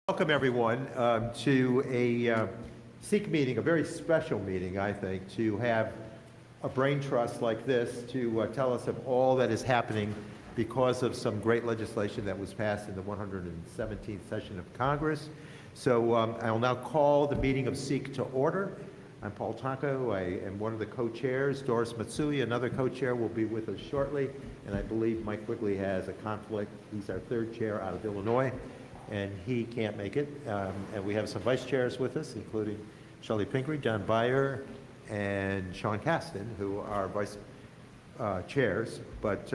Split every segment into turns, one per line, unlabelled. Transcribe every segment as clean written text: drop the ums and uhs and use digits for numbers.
Welcome, everyone, to a SEEC meeting, a very special meeting, I think, to have a brain trust like this to tell us of all that is happening because of some great legislation that was passed in the 117th session of Congress. So I'll now call the meeting of SEEC to order. I'm Paul Tonko. I am one of the co-chairs. Doris Matsui, another co-chair, will be with us shortly. And I believe Mike Quigley has a conflict. He's our third chair out of Illinois, and he can't make it. And we have some vice chairs with us, including Shelley Pingree, John Byer, and Sean Caston, who are vice chairs. But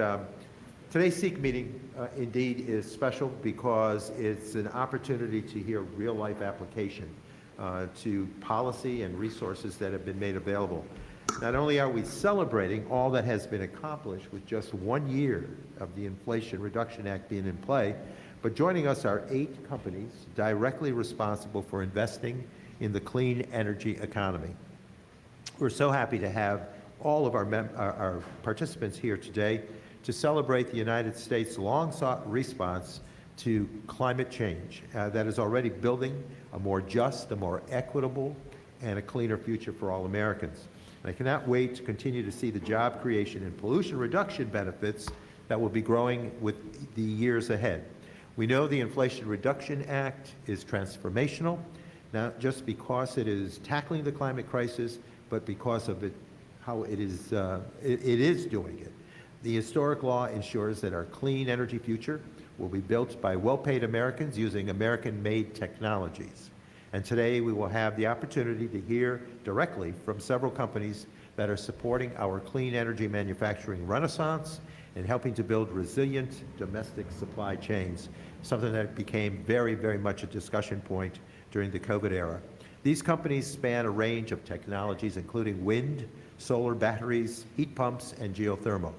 today's SEEC meeting indeed is special because it's an opportunity to hear real-life application to policy and resources that have been made available. Not only are we celebrating all that has been accomplished with just 1 year of the Inflation Reduction Act being in play, but joining us are 8 companies directly responsible for investing in the clean energy economy. We're so happy to have all of our participants here today to celebrate the United States' long-sought response to climate change that is already building a more just, a more equitable, and a cleaner future for all Americans. And I cannot wait to continue to see the job creation and pollution reduction benefits that will be growing with the years ahead. We know the Inflation Reduction Act is transformational, not just because it is tackling the climate crisis, but because of how it is doing it. The historic law ensures that our clean energy future will be built by well-paid Americans using American-made technologies. And today we will have the opportunity to hear directly from several companies that are supporting our clean energy manufacturing renaissance and helping to build resilient domestic supply chains, something that became very, very much a discussion point during the COVID era. These companies span a range of technologies, including wind, solar batteries, heat pumps, and geothermal.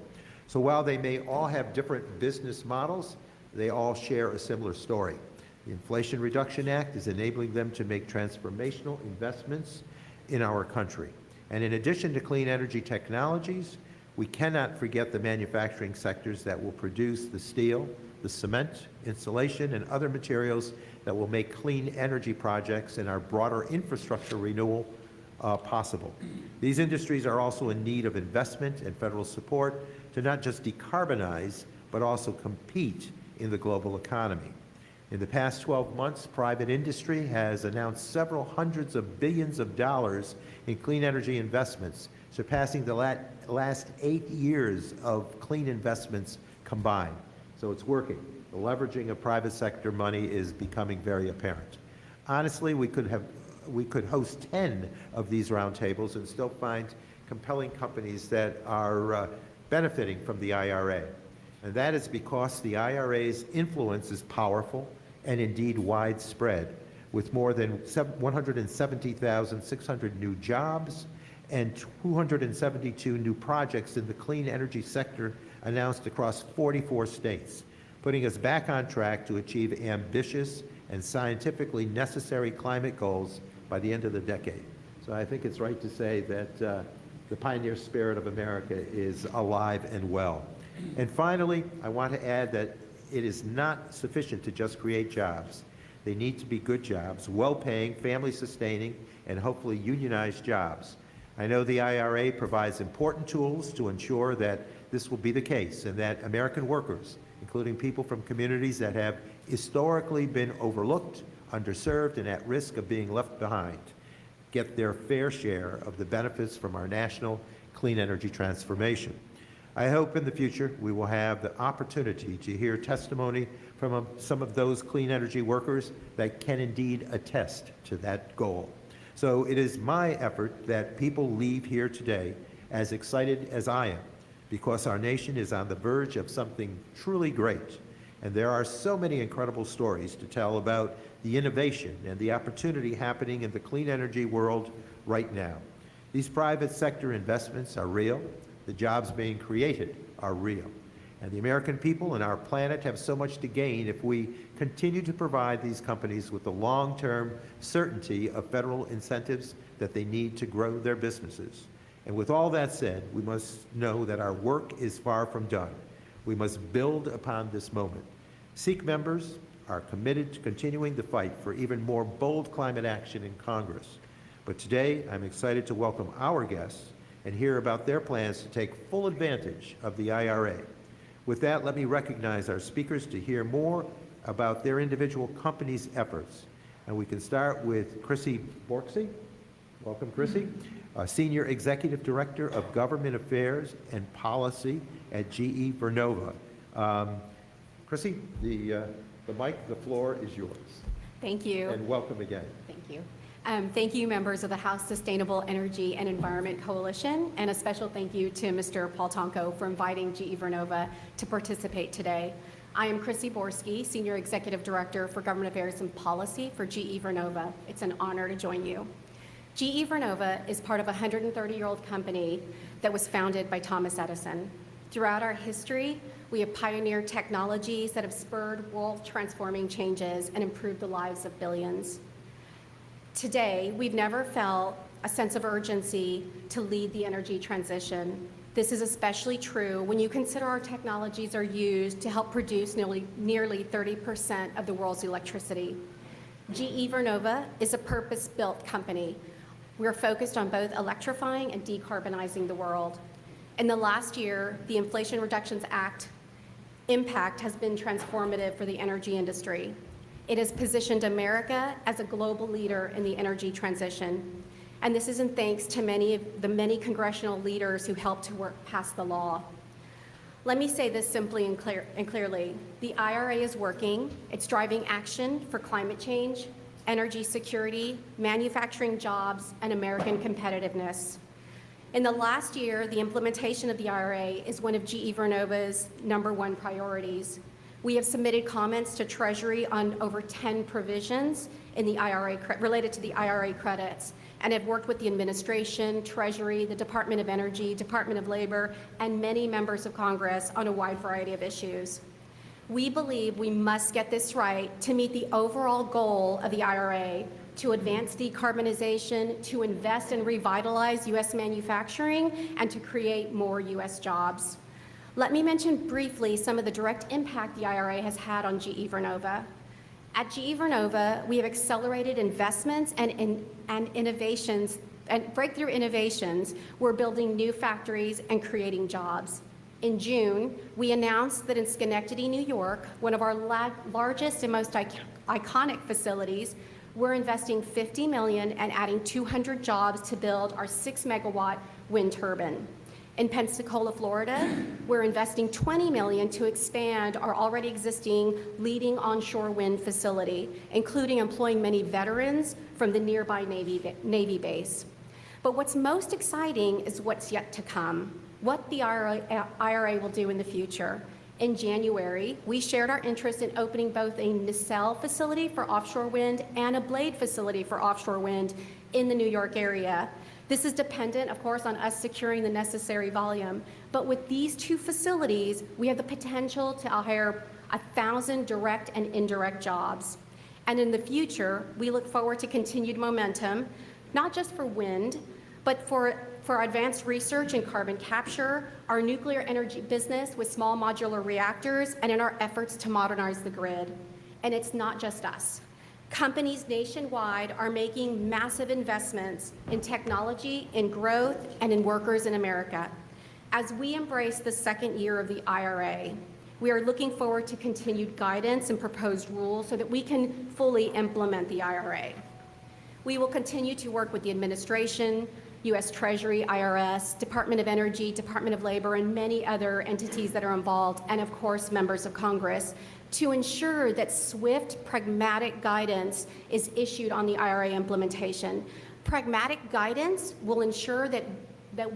So while they may all have different business models, they all share a similar story. The Inflation Reduction Act is enabling them to make transformational investments in our country. And in addition to clean energy technologies, we cannot forget the manufacturing sectors that will produce the steel, the cement, insulation, and other materials that will make clean energy projects and our broader infrastructure renewal possible. These industries are also in need of investment and federal support to not just decarbonize, but also compete in the global economy. In the past 12 months, private industry has announced several hundreds of billions of dollars in clean energy investments, surpassing the last 8 years of clean investments combined. So it's working. The leveraging of private sector money is becoming very apparent. Honestly, we could host 10 of these roundtables and still find compelling companies that are benefiting from the IRA. And that is because the IRA's influence is powerful and indeed widespread, with more than 170,600 new jobs and 272 new projects in the clean energy sector announced across 44 states, putting us back on track to achieve ambitious and scientifically necessary climate goals by the end of the decade. So I think it's right to say that the pioneer spirit of America is alive and well. And finally, I want to add that it is not sufficient to just create jobs. They need to be good jobs, well-paying, family-sustaining, and hopefully unionized jobs. I know the IRA provides important tools to ensure that this will be the case and that American workers, including people from communities that have historically been overlooked, underserved, and at risk of being left behind, get their fair share of the benefits from our national clean energy transformation. I hope in the future we will have the opportunity to hear testimony from some of those clean energy workers that can indeed attest to that goal. So it is my effort that people leave here today as excited as I am, because our nation is on the verge of something truly great. And there are so many incredible stories to tell about the innovation and the opportunity happening in the clean energy world right now. These private sector investments are real. The jobs being created are real. And the American people and our planet have so much to gain if we continue to provide these companies with the long-term certainty of federal incentives that they need to grow their businesses. And with all that said, we must know that our work is far from done. We must build upon this moment. SEEC members are committed to continuing the fight for even more bold climate action in Congress. But today, I'm excited to welcome our guests and hear about their plans to take full advantage of the IRA. With that, let me recognize our speakers to hear more about their individual companies' efforts. And we can start with Chrissy Borksy. Welcome, Chrissy. Senior Executive Director of Government Affairs and Policy at GE Vernova. Chrissy, the floor is yours.
Thank you.
And welcome again.
Thank you. Thank you, members of the House Sustainable Energy and Environment Coalition, and a special thank you to Mr. Paul Tonko for inviting GE Vernova to participate today. I am Chrissy Borski, Senior Executive Director for Government Affairs and Policy for GE Vernova. It's an honor to join you. GE Vernova is part of a 130-year-old company that was founded by Thomas Edison. Throughout our history, we have pioneered technologies that have spurred world-transforming changes and improved the lives of billions. Today, we've never felt a sense of urgency to lead the energy transition. This is especially true when you consider our technologies are used to help produce nearly 30% of the world's electricity. GE Vernova is a purpose-built company. We're focused on both electrifying and decarbonizing the world. In the last year, the Inflation Reduction Act impact has been transformative for the energy industry. It has positioned America as a global leader in the energy transition. And this is in thanks to many congressional leaders who helped to work past the law. Let me say this simply and clearly. The IRA is working. It's driving action for climate change, energy security, manufacturing jobs, and American competitiveness. In the last year, the implementation of the IRA is one of GE Vernova's #1 priorities. We have submitted comments to Treasury on over 10 provisions in the IRA related to the IRA credits, and have worked with the administration, Treasury, the Department of Energy, Department of Labor, and many members of Congress on a wide variety of issues. We believe we must get this right to meet the overall goal of the IRA to advance decarbonization, to invest and revitalize U.S. manufacturing, and to create more U.S. jobs. Let me mention briefly some of the direct impact the IRA has had on GE Vernova. At GE Vernova, we have accelerated investments and innovations and breakthrough innovations. We're building new factories and creating jobs. In June, we announced that in Schenectady, New York, one of our largest and most iconic facilities, we're investing $50 million and adding 200 jobs to build our 6-megawatt wind turbine. In Pensacola, Florida, we're investing $20 million to expand our already existing leading onshore wind facility, including employing many veterans from the nearby Navy base. But what's most exciting is what's yet to come, what the IRA will do in the future. In January, we shared our interest in opening both a nacelle facility for offshore wind and a blade facility for offshore wind in the New York area. This is dependent, of course, on us securing the necessary volume. But with these two facilities, we have the potential to hire 1,000 direct and indirect jobs. And in the future, we look forward to continued momentum, not just for wind, but for advanced research in carbon capture, our nuclear energy business with small modular reactors, and in our efforts to modernize the grid. And it's not just us. Companies nationwide are making massive investments in technology, in growth, and in workers in America. As we embrace the second year of the IRA, we are looking forward to continued guidance and proposed rules so that we can fully implement the IRA. We will continue to work with the administration, U.S. Treasury, IRS, Department of Energy, Department of Labor, and many other entities that are involved, and of course, members of Congress, to ensure that swift, pragmatic guidance is issued on the IRA implementation. Pragmatic guidance will ensure that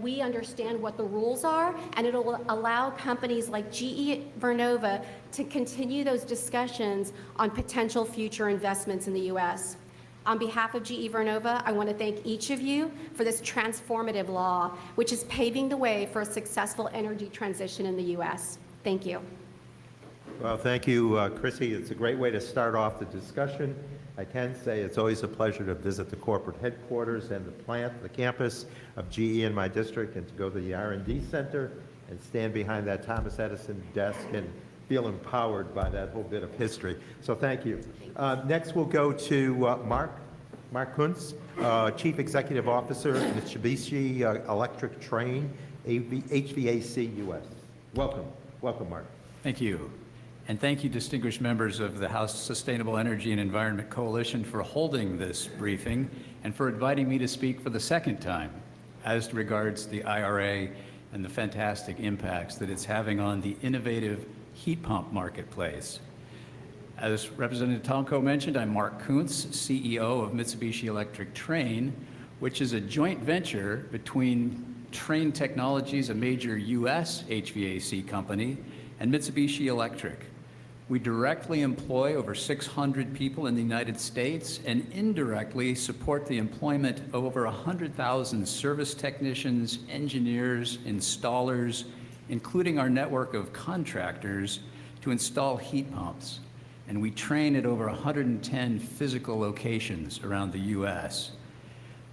we understand what the rules are, and it'll allow companies like GE Vernova to continue those discussions on potential future investments in the U.S. On behalf of GE Vernova, I want to thank each of you for this transformative law, which is paving the way for a successful energy transition in the U.S. Thank you.
Well, thank you, Chrissy. It's a great way to start off the discussion. I can say it's always a pleasure to visit the corporate headquarters and the plant, the campus of GE in my district, and to go to the R&D center and stand behind that Thomas Edison desk and feel empowered by that whole bit of history. So thank you. Next, we'll go to Mark Kuntz, Chief Executive Officer, Mitsubishi Electric Train, HVAC US. Welcome. Welcome, Mark.
Thank you. And thank you, distinguished members of the House Sustainable Energy and Environment Coalition, for holding this briefing and for inviting me to speak for the second time as regards the IRA and the fantastic impacts that it's having on the innovative heat pump marketplace. As Representative Tonko mentioned, I'm Mark Kuntz, CEO of Mitsubishi Electric Train, which is a joint venture between Train Technologies, a major US HVAC company, and Mitsubishi Electric. We directly employ over 600 people in the United States and indirectly support the employment of over 100,000 service technicians, engineers, installers, including our network of contractors to install heat pumps. And we train at over 110 physical locations around the US.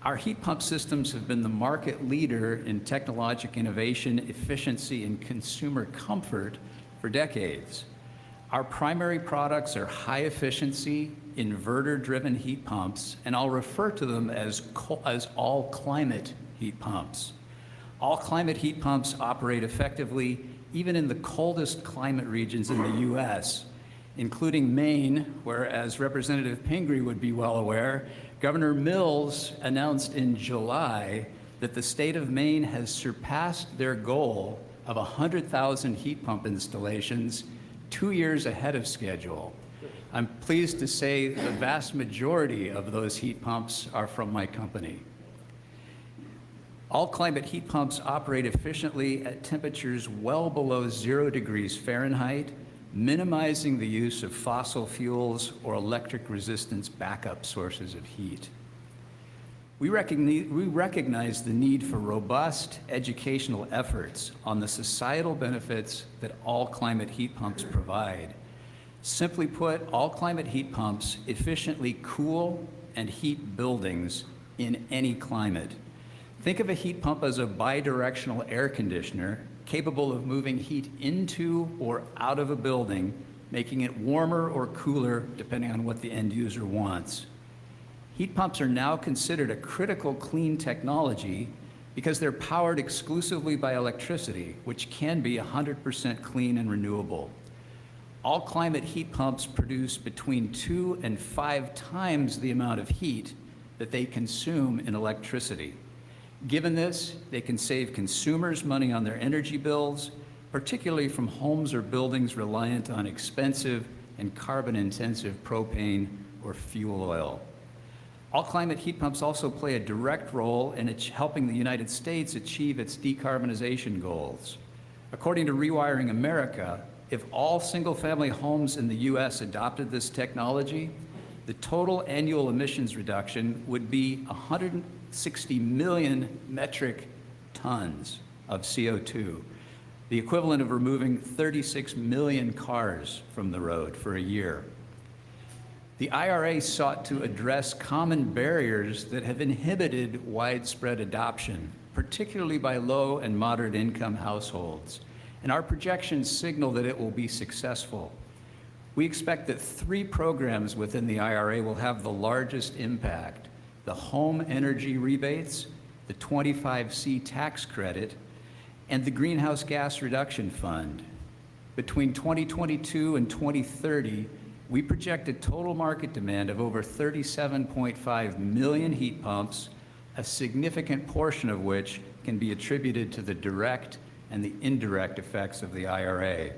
Our heat pump systems have been the market leader in technological innovation, efficiency, and consumer comfort for decades. Our primary products are high-efficiency, inverter-driven heat pumps, and I'll refer to them as all-climate heat pumps. All-climate heat pumps operate effectively even in the coldest climate regions in the US, including Maine, where, as Representative Pingree would be well aware, Governor Mills announced in July that the state of Maine has surpassed their goal of 100,000 heat pump installations 2 years ahead of schedule. I'm pleased to say the vast majority of those heat pumps are from my company. All climate heat pumps operate efficiently at temperatures well below 0 degrees Fahrenheit, minimizing the use of fossil fuels or electric resistance backup sources of heat. We recognize the need for robust educational efforts on the societal benefits that all climate heat pumps provide. Simply put, all climate heat pumps efficiently cool and heat buildings in any climate. Think of a heat pump as a bidirectional air conditioner capable of moving heat into or out of a building, making it warmer or cooler depending on what the end user wants. Heat pumps are now considered a critical clean technology because they're powered exclusively by electricity, which can be 100% clean and renewable. All climate heat pumps produce between 2 and 5 times the amount of heat that they consume in electricity. Given this, they can save consumers money on their energy bills, particularly from homes or buildings reliant on expensive and carbon-intensive propane or fuel oil. All climate heat pumps also play a direct role in helping the United States achieve its decarbonization goals. According to Rewiring America, if all single-family homes in the US adopted this technology, the total annual emissions reduction would be 160 million metric tons of CO2, the equivalent of removing 36 million cars from the road for a year. The IRA sought to address common barriers that have inhibited widespread adoption, particularly by low and moderate income households, and our projections signal that it will be successful. We expect that 3 programs within the IRA will have the largest impact: the home energy rebates, the 25C tax credit, and the Greenhouse Gas Reduction Fund. Between 2022 and 2030, we project a total market demand of over 37.5 million heat pumps, a significant portion of which can be attributed to the direct and the indirect effects of the IRA.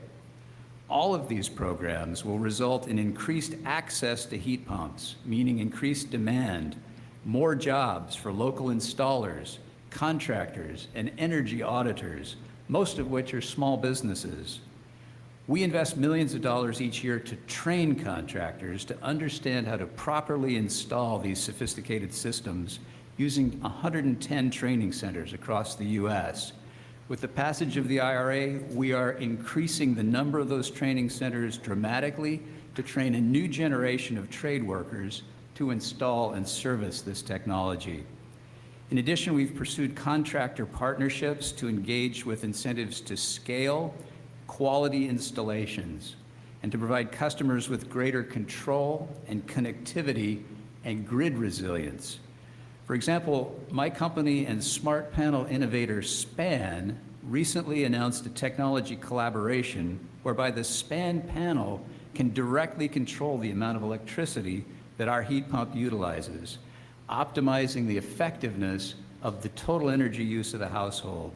All of these programs will result in increased access to heat pumps, meaning increased demand, more jobs for local installers, contractors, and energy auditors, most of which are small businesses. We invest millions of dollars each year to train contractors to understand how to properly install these sophisticated systems using 110 training centers across the US. With the passage of the IRA, we are increasing the number of those training centers dramatically to train a new generation of trade workers to install and service this technology. In addition, we've pursued contractor partnerships to engage with incentives to scale, quality installations, and to provide customers with greater control and connectivity and grid resilience. For example, my company and smart panel innovator SPAN recently announced a technology collaboration whereby the SPAN panel can directly control the amount of electricity that our heat pump utilizes, optimizing the effectiveness of the total energy use of the household.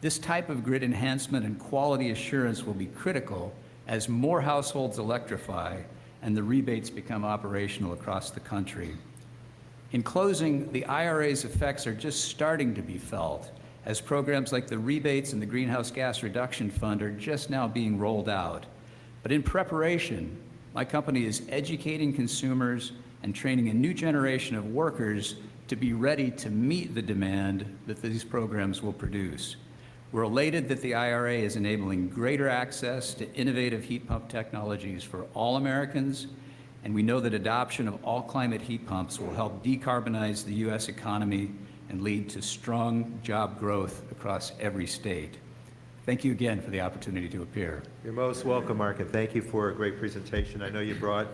This type of grid enhancement and quality assurance will be critical as more households electrify and the rebates become operational across the country. In closing, the IRA's effects are just starting to be felt, as programs like the rebates and the Greenhouse Gas Reduction Fund are just now being rolled out. But in preparation, my company is educating consumers and training a new generation of workers to be ready to meet the demand that these programs will produce. We're elated that the IRA is enabling greater access to innovative heat pump technologies for all Americans, and we know that adoption of all climate heat pumps will help decarbonize the U.S. economy and lead to strong job growth across every state. Thank you again for the opportunity to appear.
You're most welcome, Mark, and thank you for a great presentation. I know you brought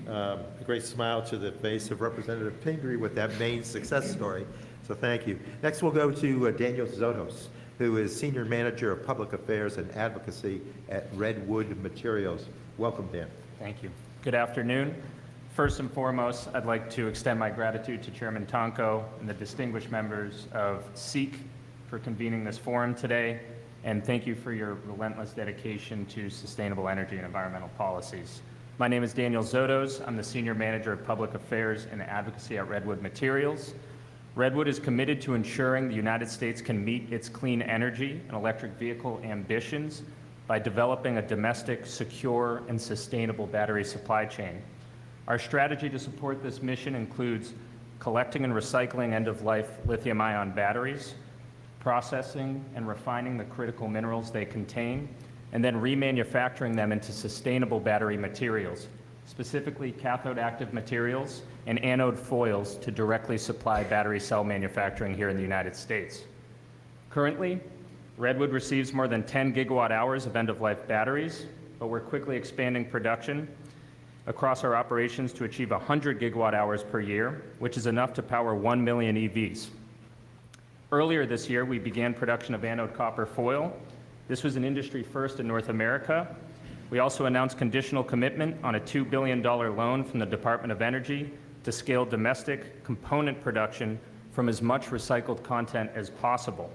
a great smile to the face of Representative Pingree with that Maine success story, so thank you. Next, we'll go to Daniel Zotos, who is Senior Manager of Public Affairs and Advocacy at Redwood Materials. Welcome, Dan.
Thank you. Good afternoon. First and foremost, I'd like to extend my gratitude to Chairman Tonko and the distinguished members of SEEC for convening this forum today, and thank you for your relentless dedication to sustainable energy and environmental policies. My name is Daniel Zotos. I'm the Senior Manager of Public Affairs and Advocacy at Redwood Materials. Redwood is committed to ensuring the United States can meet its clean energy and electric vehicle ambitions by developing a domestic, secure, and sustainable battery supply chain. Our strategy to support this mission includes collecting and recycling end-of-life lithium-ion batteries, processing and refining the critical minerals they contain, and then remanufacturing them into sustainable battery materials, specifically cathode active materials and anode foils to directly supply battery cell manufacturing here in the United States. Currently, Redwood receives more than 10 gigawatt hours of end-of-life batteries, but we're quickly expanding production across our operations to achieve 100 gigawatt hours per year, which is enough to power 1 million EVs. Earlier this year, we began production of anode copper foil. This was an industry first in North America. We also announced conditional commitment on a $2 billion loan from the Department of Energy to scale domestic component production from as much recycled content as possible.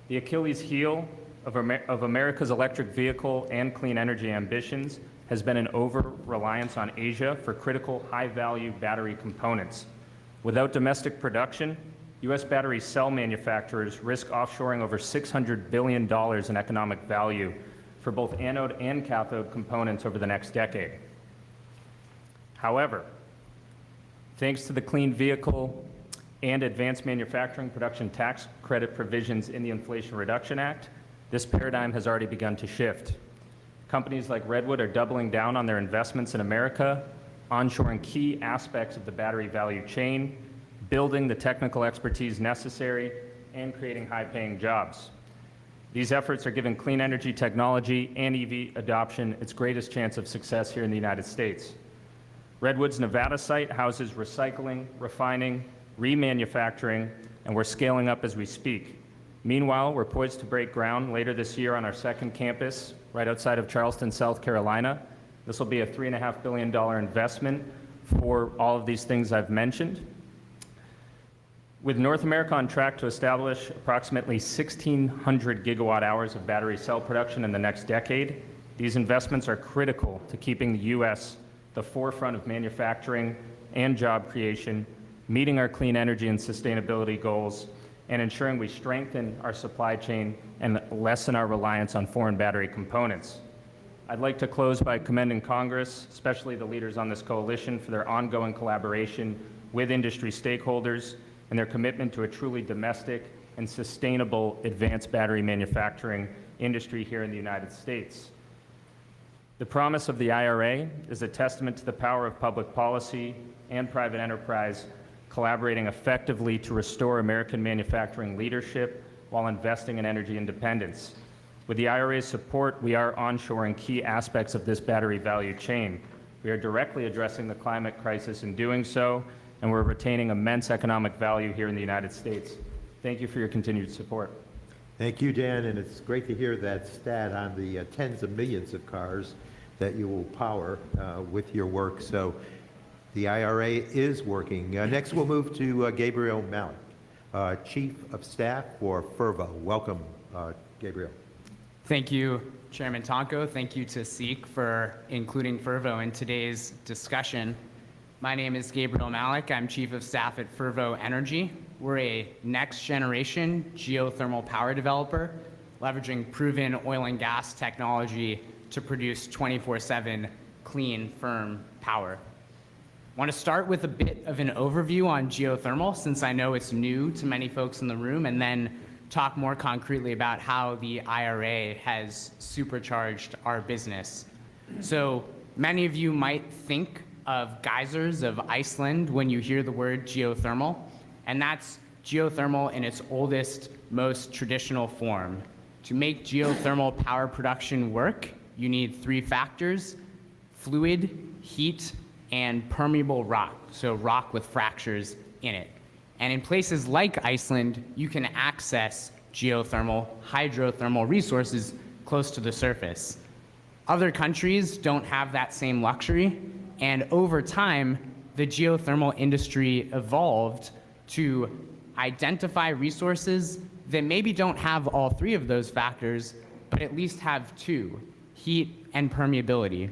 The Achilles heel of America's electric vehicle and clean energy ambitions has been an over-reliance on Asia for critical high-value battery components. Without domestic production, U.S. battery cell manufacturers risk offshoring over $600 billion in economic value for both anode and cathode components over the next decade. However, thanks to the Clean Vehicle and Advanced Manufacturing Production Tax Credit provisions in the Inflation Reduction Act, this paradigm has already begun to shift. Companies like Redwood are doubling down on their investments in America, onshoring key aspects of the battery value chain, building the technical expertise necessary, and creating high-paying jobs. These efforts are giving clean energy technology and EV adoption its greatest chance of success here in the United States. Redwood's Nevada site houses recycling, refining, remanufacturing, and we're scaling up as we speak. Meanwhile, we're poised to break ground later this year on our second campus, right outside of Charleston, South Carolina. This will be a $3.5 billion investment for all of these things I've mentioned. With North America on track to establish approximately 1,600 gigawatt hours of battery cell production in the next decade, these investments are critical to keeping the U.S. the forefront of manufacturing and job creation, meeting our clean energy and sustainability goals, and ensuring we strengthen our supply chain and lessen our reliance on foreign battery components. I'd like to close by commending Congress, especially the leaders on this coalition, for their ongoing collaboration with industry stakeholders and their commitment to a truly domestic and sustainable advanced battery manufacturing industry here in the United States. The promise of the IRA is a testament to the power of public policy and private enterprise collaborating effectively to restore American manufacturing leadership while investing in energy independence. With the IRA's support, we are onshoring key aspects of this battery value chain. We are directly addressing the climate crisis in doing so, and we're retaining immense economic value here in the United States. Thank you for your continued support.
Thank you, Dan, and it's great to hear that stat on the tens of millions of cars that you will power with your work. So the IRA is working. Next, we'll move to Gabriel Malik, Chief of Staff for FERVO. Welcome, Gabriel.
Thank you, Chairman Tonko. Thank you to SEEC for including FERVO in today's discussion. My name is Gabriel Malik. I'm Chief of Staff at FERVO Energy. We're a next-generation geothermal power developer, leveraging proven oil and gas technology to produce 24/7 clean, firm power. I want to start with a bit of an overview on geothermal, since I know it's new to many folks in the room, and then talk more concretely about how the IRA has supercharged our business. So many of you might think of geysers of Iceland when you hear the word geothermal, and that's geothermal in its oldest, most traditional form. To make geothermal power production work, you need three factors: fluid, heat, and permeable rock, so rock with fractures in it. And in places like Iceland, you can access geothermal, hydrothermal resources close to the surface. Other countries don't have that same luxury, and over time, the geothermal industry evolved to identify resources that maybe don't have all three of those factors, but at least have two: heat and permeability.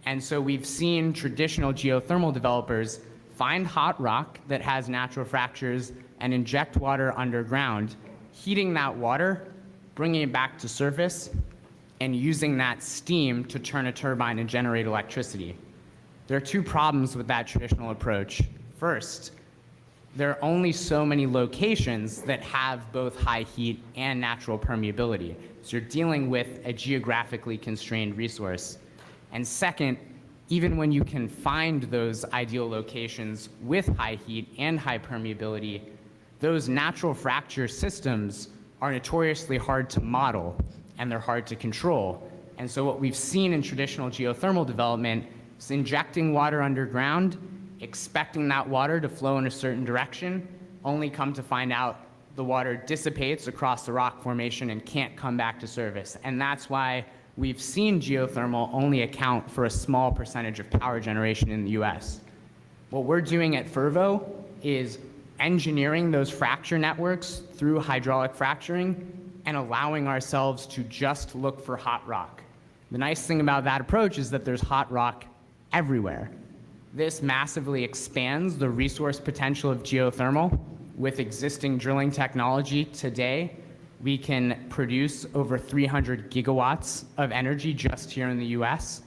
And so we've seen traditional geothermal developers find hot rock that has natural fractures and inject water underground, heating that water, bringing it back to surface, and using that steam to turn a turbine and generate electricity. There are two problems with that traditional approach. First, there are only so many locations that have both high heat and natural permeability. So you're dealing with a geographically constrained resource. And second, even when you can find those ideal locations with high heat and high permeability, those natural fracture systems are notoriously hard to model, and they're hard to control. And so what we've seen in traditional geothermal development is injecting water underground, expecting that water to flow in a certain direction, only come to find out the water dissipates across the rock formation and can't come back to surface. And that's why we've seen geothermal only account for a small percentage of power generation in the US. What we're doing at FERVO is engineering those fracture networks through hydraulic fracturing and allowing ourselves to just look for hot rock. The nice thing about that approach is that there's hot rock everywhere. This massively expands the resource potential of geothermal. With existing drilling technology today, we can produce over 300 gigawatts of energy just here in the US.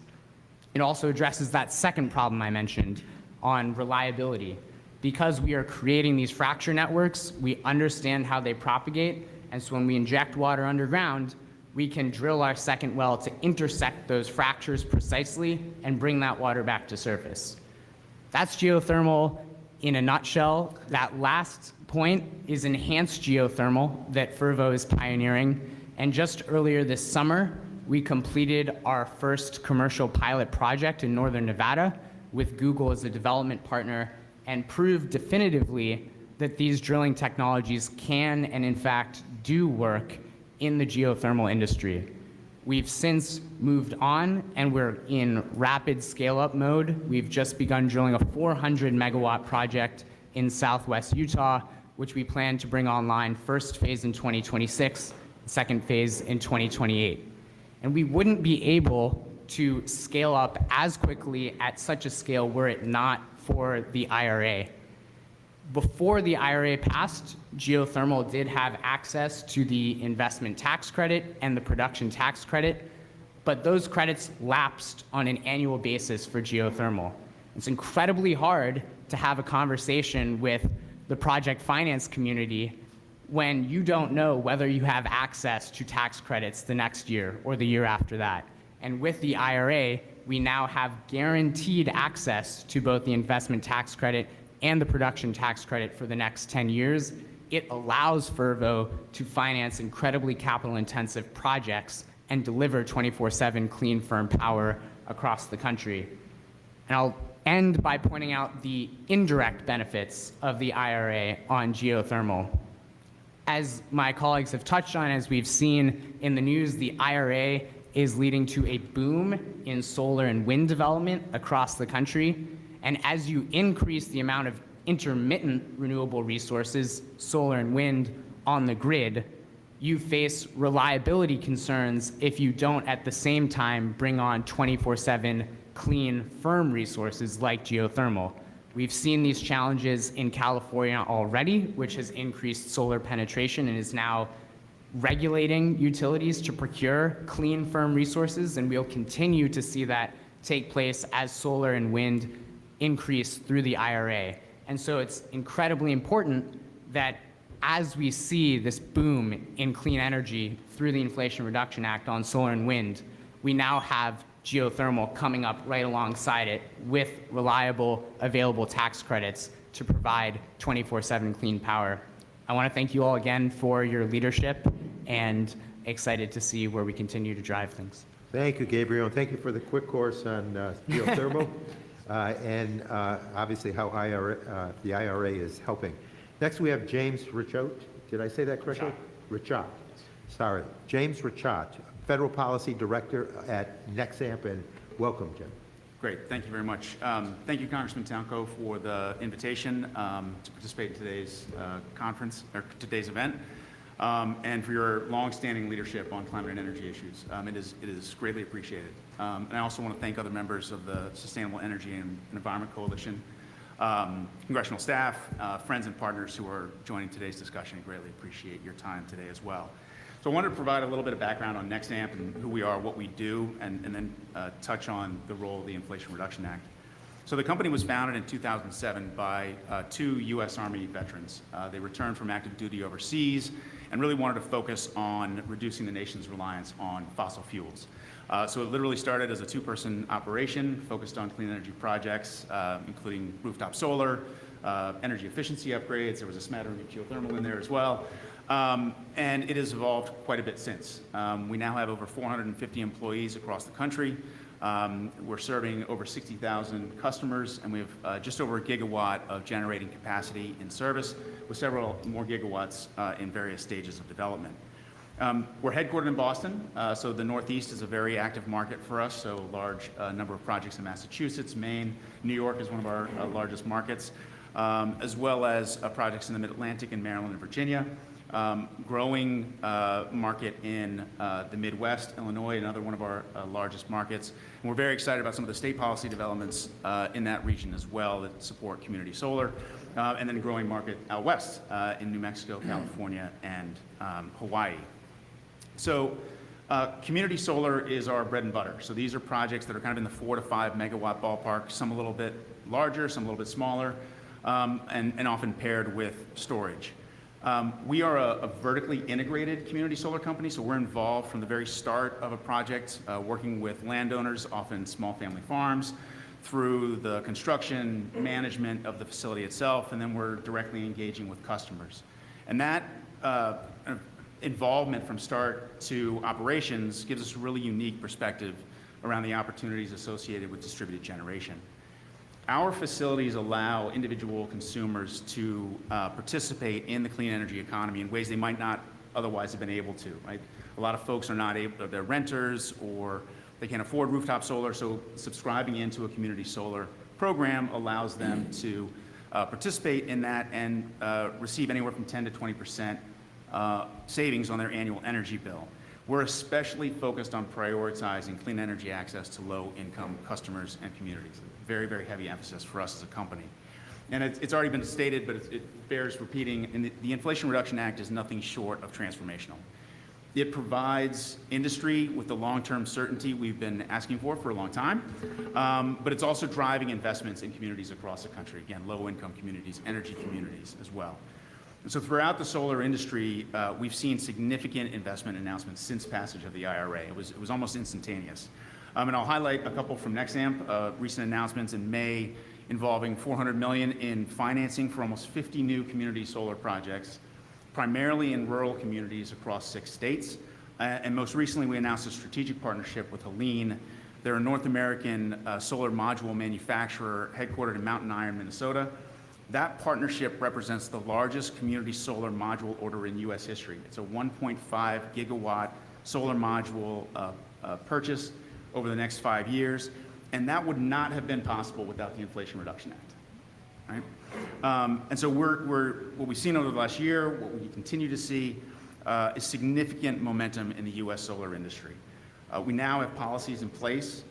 It also addresses that second problem I mentioned on reliability. Because we are creating these fracture networks, we understand how they propagate, and so when we inject water underground, we can drill our second well to intersect those fractures precisely and bring that water back to surface. That's geothermal in a nutshell. That last point is enhanced geothermal that FERVO is pioneering. And just earlier this summer, we completed our first commercial pilot project in northern Nevada with Google as a development partner, and proved definitively that these drilling technologies can and in fact do work in the geothermal industry. We've since moved on, and we're in rapid scale-up mode. We've just begun drilling a 400 megawatt project in southwest Utah, which we plan to bring online first phase in 2026, second phase in 2028. And we wouldn't be able to scale up as quickly at such a scale were it not for the IRA. Before the IRA passed, geothermal did have access to the investment tax credit and the production tax credit, but those credits lapsed on an annual basis for geothermal. It's incredibly hard to have a conversation with the project finance community when you don't know whether you have access to tax credits the next year or the year after that. And with the IRA, we now have guaranteed access to both the investment tax credit and the production tax credit for the next 10 years. it allows Fervo to finance incredibly capital-intensive projects and deliver 24/7 clean, firm power across the country. And I'll end by pointing out the indirect benefits of the IRA on geothermal. As my colleagues have touched on, as we've seen in the news, the IRA is leading to a boom in solar and wind development across the country. And as you increase the amount of intermittent renewable resources, solar and wind, on the grid, you face reliability concerns if you don't at the same time bring on 24/7 clean, firm resources like geothermal. We've seen these challenges in California already, which has increased solar penetration and is now regulating utilities to procure clean, firm resources, and we'll continue to see that take place as solar and wind increase through the IRA. And so it's incredibly important that as we see this boom in clean energy through the Inflation Reduction Act on solar and wind, we now have geothermal coming up right alongside it with reliable, available tax credits to provide 24/7 clean power. I want to thank you all again for your leadership and excited to see where we continue to drive things.
Thank you, Gabriel, and thank you for the quick course on geothermal and obviously how the IRA is helping. Next, we have James Richot. Did I say that correctly? Richot. Sorry. James Richot, Federal Policy Director at Nexamp, and welcome, Jim.
Great, thank you very much. Thank you, Congressman Townco, for the invitation to participate in today's conference, or today's event, and for your long-standing leadership on climate and energy issues. It is greatly appreciated. And I also want to thank other members of the Sustainable Energy and Environment Coalition, congressional staff, friends and partners who are joining today's discussion. I greatly appreciate your time today as well. So I wanted to provide a little bit of background on Nexamp and who we are, what we do, and then touch on the role of the Inflation Reduction Act. So the company was founded in 2007 by two U.S. Army veterans. They returned from active duty overseas and really wanted to focus on reducing the nation's reliance on fossil fuels. So it literally started as a two-person operation focused on clean energy projects, including rooftop solar, energy efficiency upgrades. There was a smattering of geothermal in there as well. And it has evolved quite a bit since. We now have over 450 employees across the country. We're serving over 60,000 customers, and we have just over a gigawatt of generating capacity in service, with several more gigawatts in various stages of development. We're headquartered in Boston, so the Northeast is a very active market for us, so a large number of projects in Massachusetts, Maine. New York is one of our largest markets, as well as projects in the Mid-Atlantic in Maryland and Virginia. Growing market in the Midwest, Illinois, another one of our largest markets. And we're very excited about some of the state policy developments in that region as well that support community solar. And then growing market out west in New Mexico, California, and Hawaii. So community solar is our bread and butter. So these are projects that are kind of in the 4 to 5 megawatt ballpark, some a little bit larger, some a little bit smaller, and often paired with storage. We are a vertically integrated community solar company, so we're involved from the very start of a project, working with landowners, often small family farms, through the construction, management of the facility itself, and then we're directly engaging with customers. And that involvement from start to operations gives us a really unique perspective around the opportunities associated with distributed generation. Our facilities allow individual consumers to participate in the clean energy economy in ways they might not otherwise have been able to, right? A lot of folks are not able, they're renters or they can't afford rooftop solar, so subscribing into a community solar program allows them to participate in that and receive anywhere from 10 to 20% savings on their annual energy bill. We're especially focused on prioritizing clean energy access to low-income customers and communities. Very, very heavy emphasis for us as a company. And it's already been stated, but it bears repeating, and the Inflation Reduction Act is nothing short of transformational. It provides industry with the long-term certainty we've been asking for a long time, but it's also driving investments in communities across the country. Again, low-income communities, energy communities as well. And so throughout the solar industry, we've seen significant investment announcements since passage of the IRA. It was almost instantaneous. And I'll highlight a couple from Nexamp, recent announcements in May involving $400 million in financing for almost 50 new community solar projects, primarily in rural communities across 6 states. And most recently, we announced a strategic partnership with Helene. They're a North American solar module manufacturer headquartered in Mountain Iron, Minnesota. That partnership represents the largest community solar module order in U.S. history. It's a 1.5 gigawatt solar module purchase over the next 5 years, and that would not have been possible without the Inflation Reduction Act. Right? And so what we've seen over the last year, what we continue to see, is significant momentum in the U.S. solar industry. We now have policies in place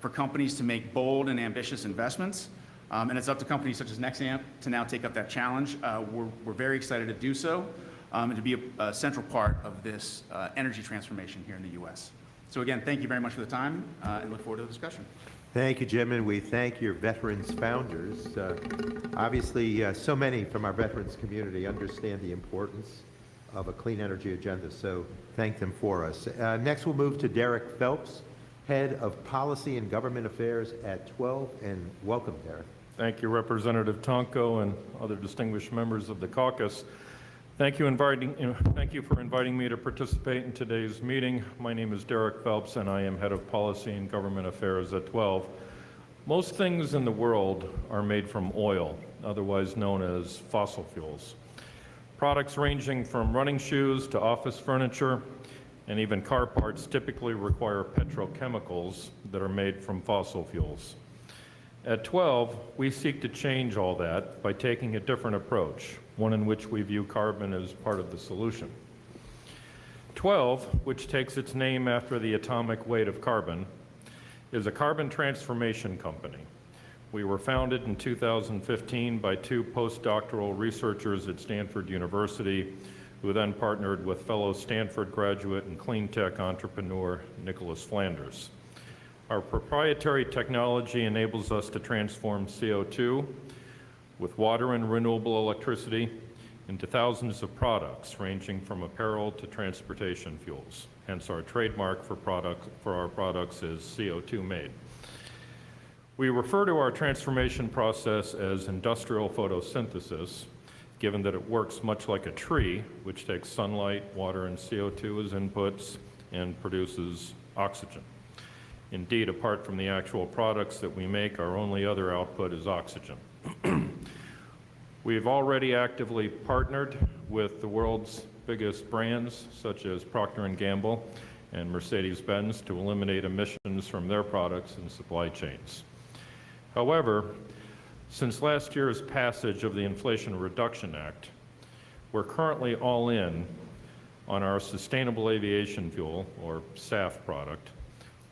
for companies to make bold and ambitious investments, and it's up to companies such as Nexamp to now take up that challenge. We're very excited to do so and to be a central part of this energy transformation here in the U.S. So again, thank you very much for the time, and look forward to the discussion.
Thank you, Jim, and we thank your veterans founders. Obviously, so many from our veterans community understand the importance of a clean energy agenda, so thank them for us. Next, we'll move to Derek Phelps, Head of Policy and Government Affairs at 12, and welcome, Derek.
Thank you, Representative Tonko and other distinguished members of the caucus. Thank you for inviting me to participate in today's meeting. My name is Derek Phelps, and I am Head of Policy and Government Affairs at 12. Most things in the world are made from oil, otherwise known as fossil fuels. Products ranging from running shoes to office furniture and even car parts typically require petrochemicals that are made from fossil fuels. At 12, we seek to change all that by taking a different approach, one in which we view carbon as part of the solution. 12, which takes its name after the atomic weight of carbon, is a carbon transformation company. We were founded in 2015 by 2 postdoctoral researchers at Stanford University, who then partnered with fellow Stanford graduate and clean tech entrepreneur Nicholas Flanders. Our proprietary technology enables us to transform CO2 with water and renewable electricity into thousands of products ranging from apparel to transportation fuels. Hence our trademark for our products is CO2 made. We refer to our transformation process as industrial photosynthesis, given that it works much like a tree, which takes sunlight, water, and CO2 as inputs and produces oxygen. Indeed, apart from the actual products that we make, our only other output is oxygen. We've already actively partnered with the world's biggest brands, such as Procter & Gamble and Mercedes-Benz, to eliminate emissions from their products and supply chains. However, since last year's passage of the Inflation Reduction Act, we're currently all in on our sustainable aviation fuel, or SAF product,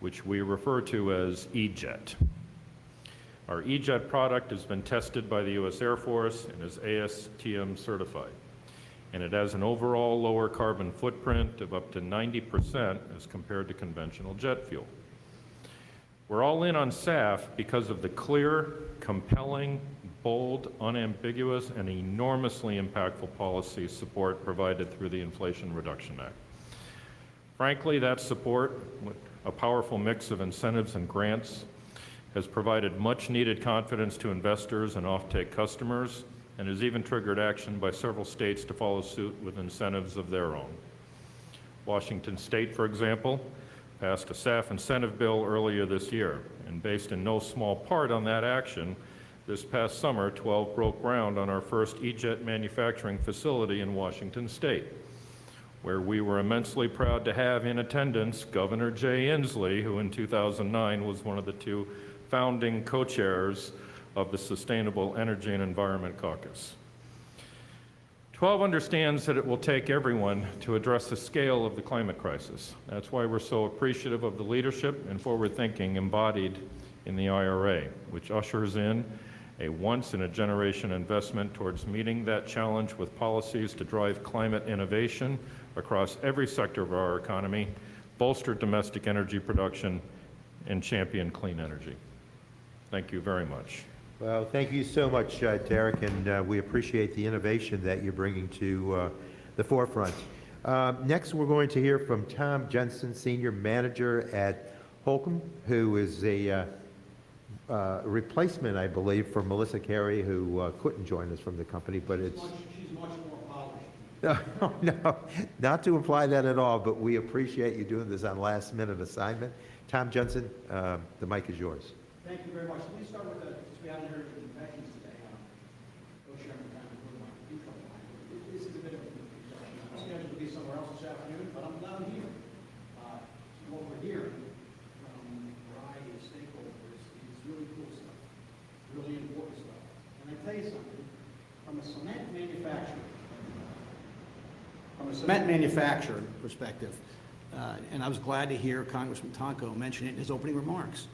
which we refer to as E-Jet. Our E-Jet product has been tested by the U.S. Air Force and is ASTM certified, and it has an overall lower carbon footprint of up to 90% as compared to conventional jet fuel. We're all in on SAF because of the clear, compelling, bold, unambiguous, and enormously impactful policy support provided through the Inflation Reduction Act. Frankly, that support, a powerful mix of incentives and grants, has provided much-needed confidence to investors and offtake customers, and has even triggered action by several states to follow suit with incentives of their own. Washington State, for example, passed a SAF incentive bill earlier this year, and based in no small part on that action, this past summer, 12 broke ground on our first E-Jet manufacturing facility in Washington State, where we were immensely proud to have in attendance Governor Jay Inslee, who in 2009 was one of the 2 founding co-chairs of the Sustainable Energy and Environment Caucus. 12 understands that it will take everyone to address the scale of the climate crisis. That's why we're so appreciative of the leadership and forward thinking embodied in the IRA, which ushers in a once-in-a-generation investment towards meeting that challenge with policies to drive climate innovation across every sector of our economy, bolster domestic energy production, and champion clean energy. Thank you very much.
Well, thank you so much, Derek, and we appreciate the innovation that you're bringing to the forefront. Next, we're going to hear from Tom Jensen, Senior Manager at Holcomb, who is a replacement, I believe, for Melissa Carey, who couldn't join us from the company, but it's...
She's much more polished.
No, not to imply that at all, but we appreciate you doing this on last-minute assignment. Tom Jensen, the mic is yours.
Thank you very much. Let me start with since we haven't heard the confessions today. Co-chairman, this is a bit of a introduction. I'm scheduled to be somewhere else this afternoon, but I'm glad I'm here. What we're hearing from a variety of stakeholders is really cool stuff, really important stuff. And I tell you something, from a cement manufacturer perspective, and I was glad to hear Congressman Tonko mention it in his opening remarks.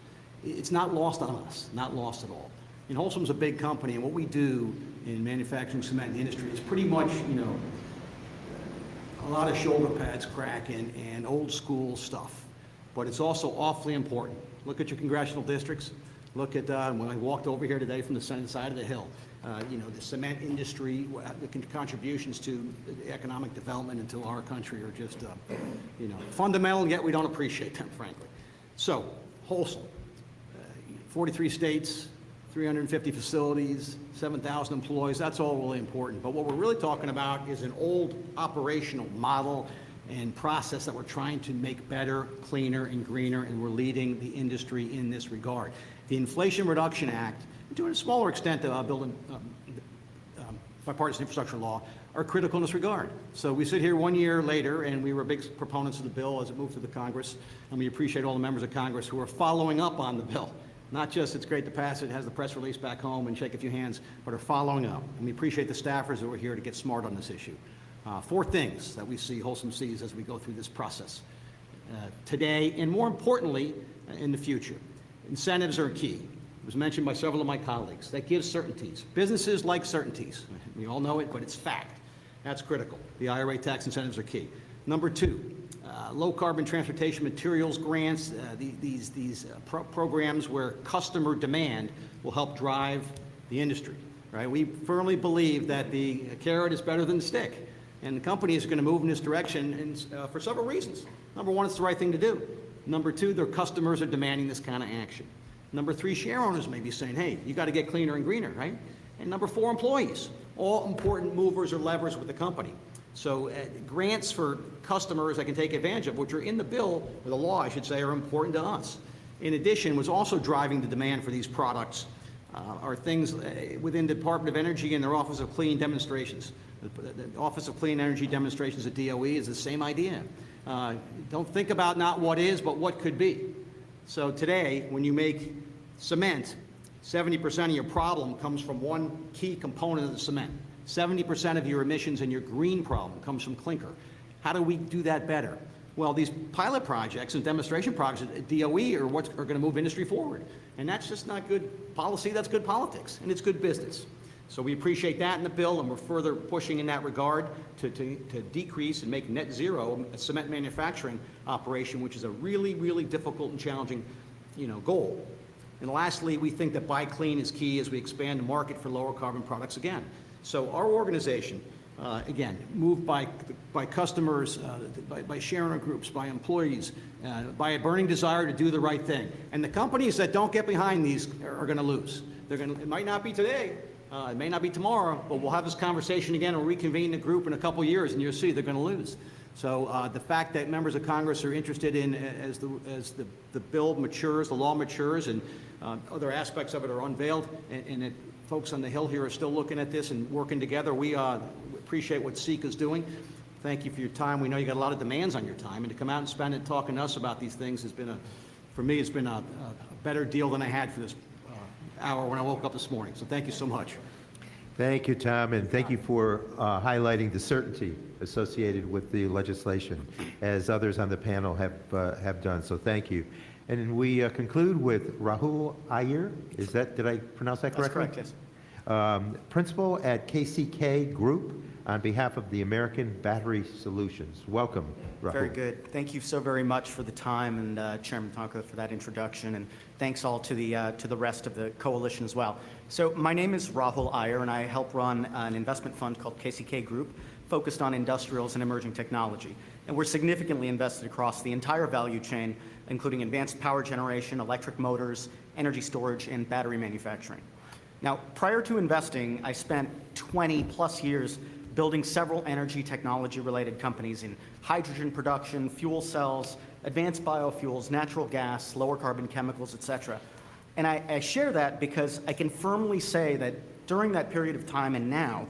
It's not lost on us, not lost at all. And Holcim's a big company, and what we do in manufacturing cement in the industry is pretty much, a lot of shoulder pads cracking and old school stuff. But it's also awfully important. Look at your congressional districts. Look at when I walked over here today from the Senate side of the Hill. The cement industry, the contributions to economic development into our country are just, fundamental, and yet we don't appreciate them, frankly. So, Holcim, 43 states, 350 facilities, 7,000 employees, that's all really important. But what we're really talking about is an old operational model and process that we're trying to make better, cleaner, and greener, and we're leading the industry in this regard. The Inflation Reduction Act, to a smaller extent, building bipartisan infrastructure law, are critical in this regard. So we sit here 1 year later, and we were big proponents of the bill as it moved through the Congress, and we appreciate all the members of Congress who are following up on the bill. Not just it's great to pass it, has the press release back home and shake a few hands, but are following up. And we appreciate the staffers who are here to get smart on this issue. 4 things that we see Holcim sees as we go through this process today, and more importantly, in the future. Incentives are key. It was mentioned by several of my colleagues. That gives certainties. Businesses like certainties. We all know it, but it's fact. That's critical. The IRA tax incentives are key. Number 2, low carbon transportation materials grants, these programs where customer demand will help drive the industry, right? We firmly believe that the carrot is better than the stick, and the company is going to move in this direction for several reasons. Number 1, it's the right thing to do. Number 2, their customers are demanding this kind of action. Number 3, share owners may be saying, hey, you got to get cleaner and greener, right? And number 4, employees, all important movers or levers with the company. So grants for customers that can take advantage of, which are in the bill, or the law, I should say, are important to us. In addition, what's also driving the demand for these products are things within the Department of Energy and their Office of Clean Demonstrations. The Office of Clean Energy Demonstrations at DOE is the same idea. Don't think about not what is, but what could be. So today, when you make cement, 70% of your problem comes from one key component of the cement. 70% of your emissions and your green problem comes from clinker. How do we do that better? Well, these pilot projects and demonstration projects at DOE are what are going to move industry forward. And that's just not good policy, that's good politics, and it's good business. So we appreciate that in the bill, and we're further pushing in that regard to decrease and make net zero a cement manufacturing operation, which is a really, really difficult and challenging, goal. And lastly, we think that Buy Clean is key as we expand the market for lower carbon products again. So our organization, again, moved by customers, by shareowner groups, by employees, by a burning desire to do the right thing. And the companies that don't get behind these are going to lose. It might not be today, it may not be tomorrow, but we'll have this conversation again and reconvene the group in a couple years, and you'll see they're going to lose. So the fact that members of Congress are interested in, as the bill matures, the law matures, and other aspects of it are unveiled, and that folks on the Hill here are still looking at this and working together, we appreciate what SEEC is doing. Thank you for your time. We know you got a lot of demands on your time, and to come out and spend it talking to us about these things has been for me, it's been a better deal than I had for this hour when I woke up this morning. So thank you so much.
Thank you, Tom, and thank you for highlighting the certainty associated with the legislation, as others on the panel have done. So thank you. And we conclude with Rahul Iyer. Did I pronounce that correctly?
That's correct, yes.
Principal at KCK Group on behalf of the American Battery Solutions. Welcome, Rahul.
Very good. Thank you so very much for the time, and Chairman Tonko for that introduction, and thanks all to the rest of the coalition as well. So my name is Rahul Iyer, and I help run an investment fund called KCK Group, focused on industrials and emerging technology. And we're significantly invested across the entire value chain, including advanced power generation, electric motors, energy storage, and battery manufacturing. Now, prior to investing, I spent 20 plus years building several energy technology-related companies in hydrogen production, fuel cells, advanced biofuels, natural gas, lower carbon chemicals, et cetera. And I share that because I can firmly say that during that period of time and now,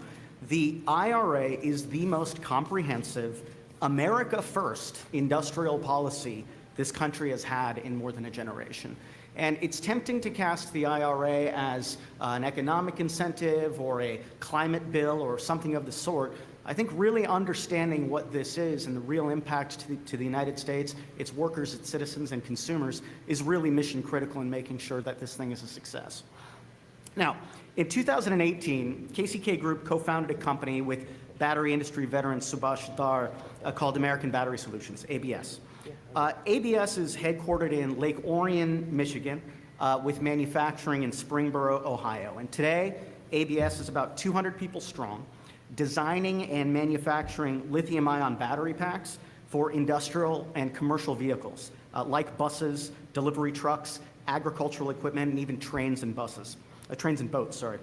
the IRA is the most comprehensive, America first industrial policy this country has had in more than a generation. And it's tempting to cast the IRA as an economic incentive or a climate bill or something of the sort. I think really understanding what this is and the real impact to the United States, its workers, its citizens, and consumers is really mission critical in making sure that this thing is a success. Now, in 2018, KCK Group co-founded a company with battery industry veteran Subhash Dhar called American Battery Solutions, ABS. ABS is headquartered in Lake Orion, Michigan, with manufacturing in Springboro, Ohio. And today, ABS is about 200 people strong, designing and manufacturing lithium-ion battery packs for industrial and commercial vehicles, like buses, delivery trucks, agricultural equipment, and even trains and boats, sorry.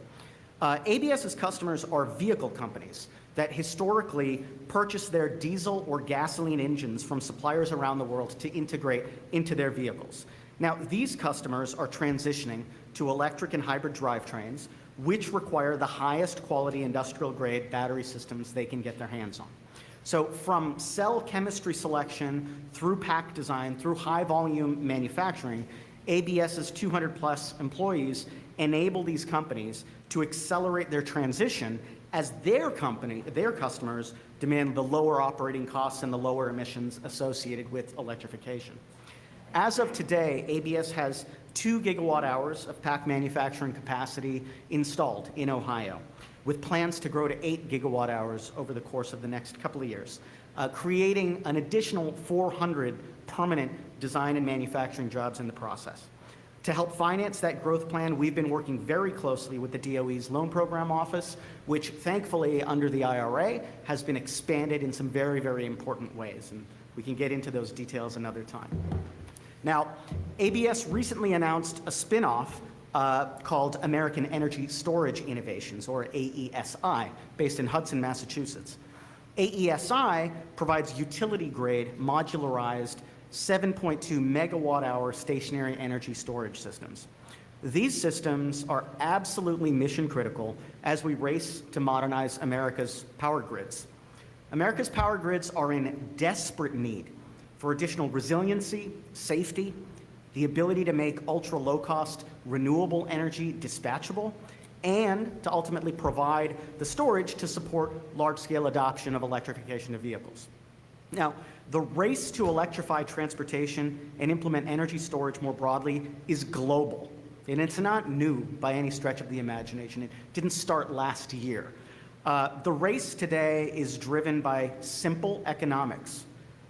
ABS's customers are vehicle companies that historically purchase their diesel or gasoline engines from suppliers around the world to integrate into their vehicles. Now, these customers are transitioning to electric and hybrid drivetrains, which require the highest quality industrial-grade battery systems they can get their hands on. So from cell chemistry selection through pack design, through high-volume manufacturing, ABS's 200-plus employees enable these companies to accelerate their transition as their customers demand the lower operating costs and the lower emissions associated with electrification. As of today, ABS has 2 gigawatt hours of pack manufacturing capacity installed in Ohio, with plans to grow to 8 gigawatt hours over the course of the next couple of years, creating an additional 400 permanent design and manufacturing jobs in the process. To help finance that growth plan, we've been working very closely with the DOE's Loan Program Office, which thankfully under the IRA has been expanded in some very, very important ways. And we can get into those details another time. Now, ABS recently announced a spin-off called American Energy Storage Innovations, or AESI, based in Hudson, Massachusetts. AESI provides utility-grade, modularized, 7.2 megawatt-hour stationary energy storage systems. These systems are absolutely mission-critical as we race to modernize America's power grids. America's power grids are in desperate need for additional resiliency, safety, the ability to make ultra-low-cost renewable energy dispatchable, and to ultimately provide the storage to support large-scale adoption of electrification of vehicles. Now, the race to electrify transportation and implement energy storage more broadly is global, and it's not new by any stretch of the imagination. It didn't start last year. The race today is driven by simple economics.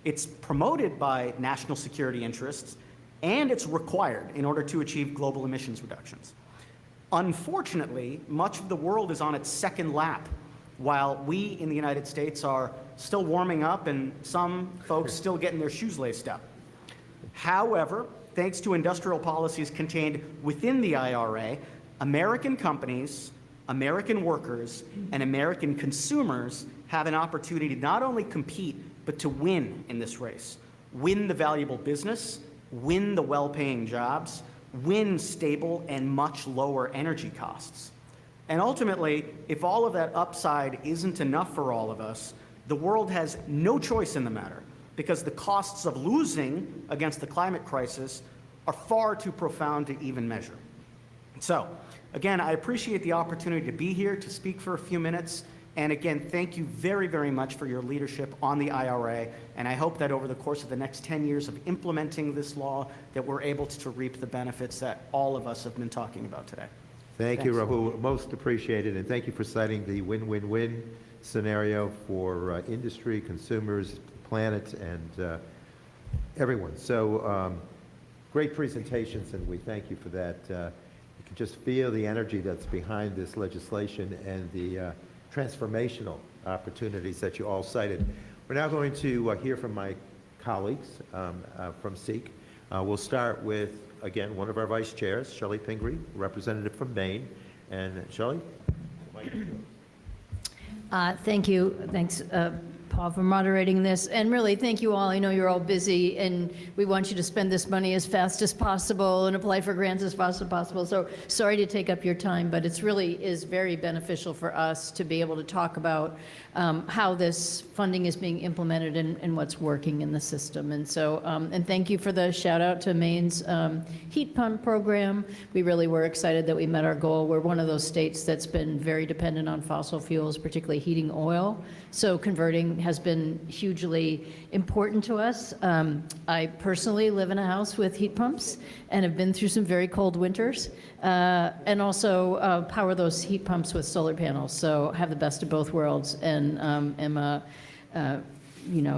It's promoted by national security interests, and it's required in order to achieve global emissions reductions. Unfortunately, much of the world is on its second lap, while we in the United States are still warming up and some folks still getting their shoes laced up. However, thanks to industrial policies contained within the IRA, American companies, American workers, and American consumers have an opportunity to not only compete, but to win in this race. Win the valuable business, win the well-paying jobs, win stable and much lower energy costs. And ultimately, if all of that upside isn't enough for all of us, the world has no choice in the matter, because the costs of losing against the climate crisis are far too profound to even measure. So, again, I appreciate the opportunity to be here to speak for a few minutes. And again, thank you very, very much for your leadership on the IRA. And I hope that over the course of the next 10 years of implementing this law, that we're able to reap the benefits that all of us have been talking about today.
Thank you, Rahul. Most appreciated, and thank you for citing the win-win-win scenario for industry, consumers, planet, and everyone. So great presentations, and we thank you for that. You can just feel the energy that's behind this legislation and the transformational opportunities that you all cited. We're now going to hear from my colleagues from SEEC. We'll start with, again, one of our vice chairs, Shelley Pingree, representative from Maine. And Shelley?
Thank you. Thanks, Paul, for moderating this. And really, thank you all. I know you're all busy, and we want you to spend this money as fast as possible and apply for grants as fast as possible. So sorry to take up your time, but it's really is very beneficial for us to be able to talk about how this funding is being implemented and what's working in the system. And so, and thank you for the shout out to Maine's heat pump program. We really were excited that we met our goal. We're one of those states that's been very dependent on fossil fuels, particularly heating oil. So converting has been hugely important to us. I personally live in a house with heat pumps and have been through some very cold winters, and also power those heat pumps with solar panels. So have the best of both worlds, and am a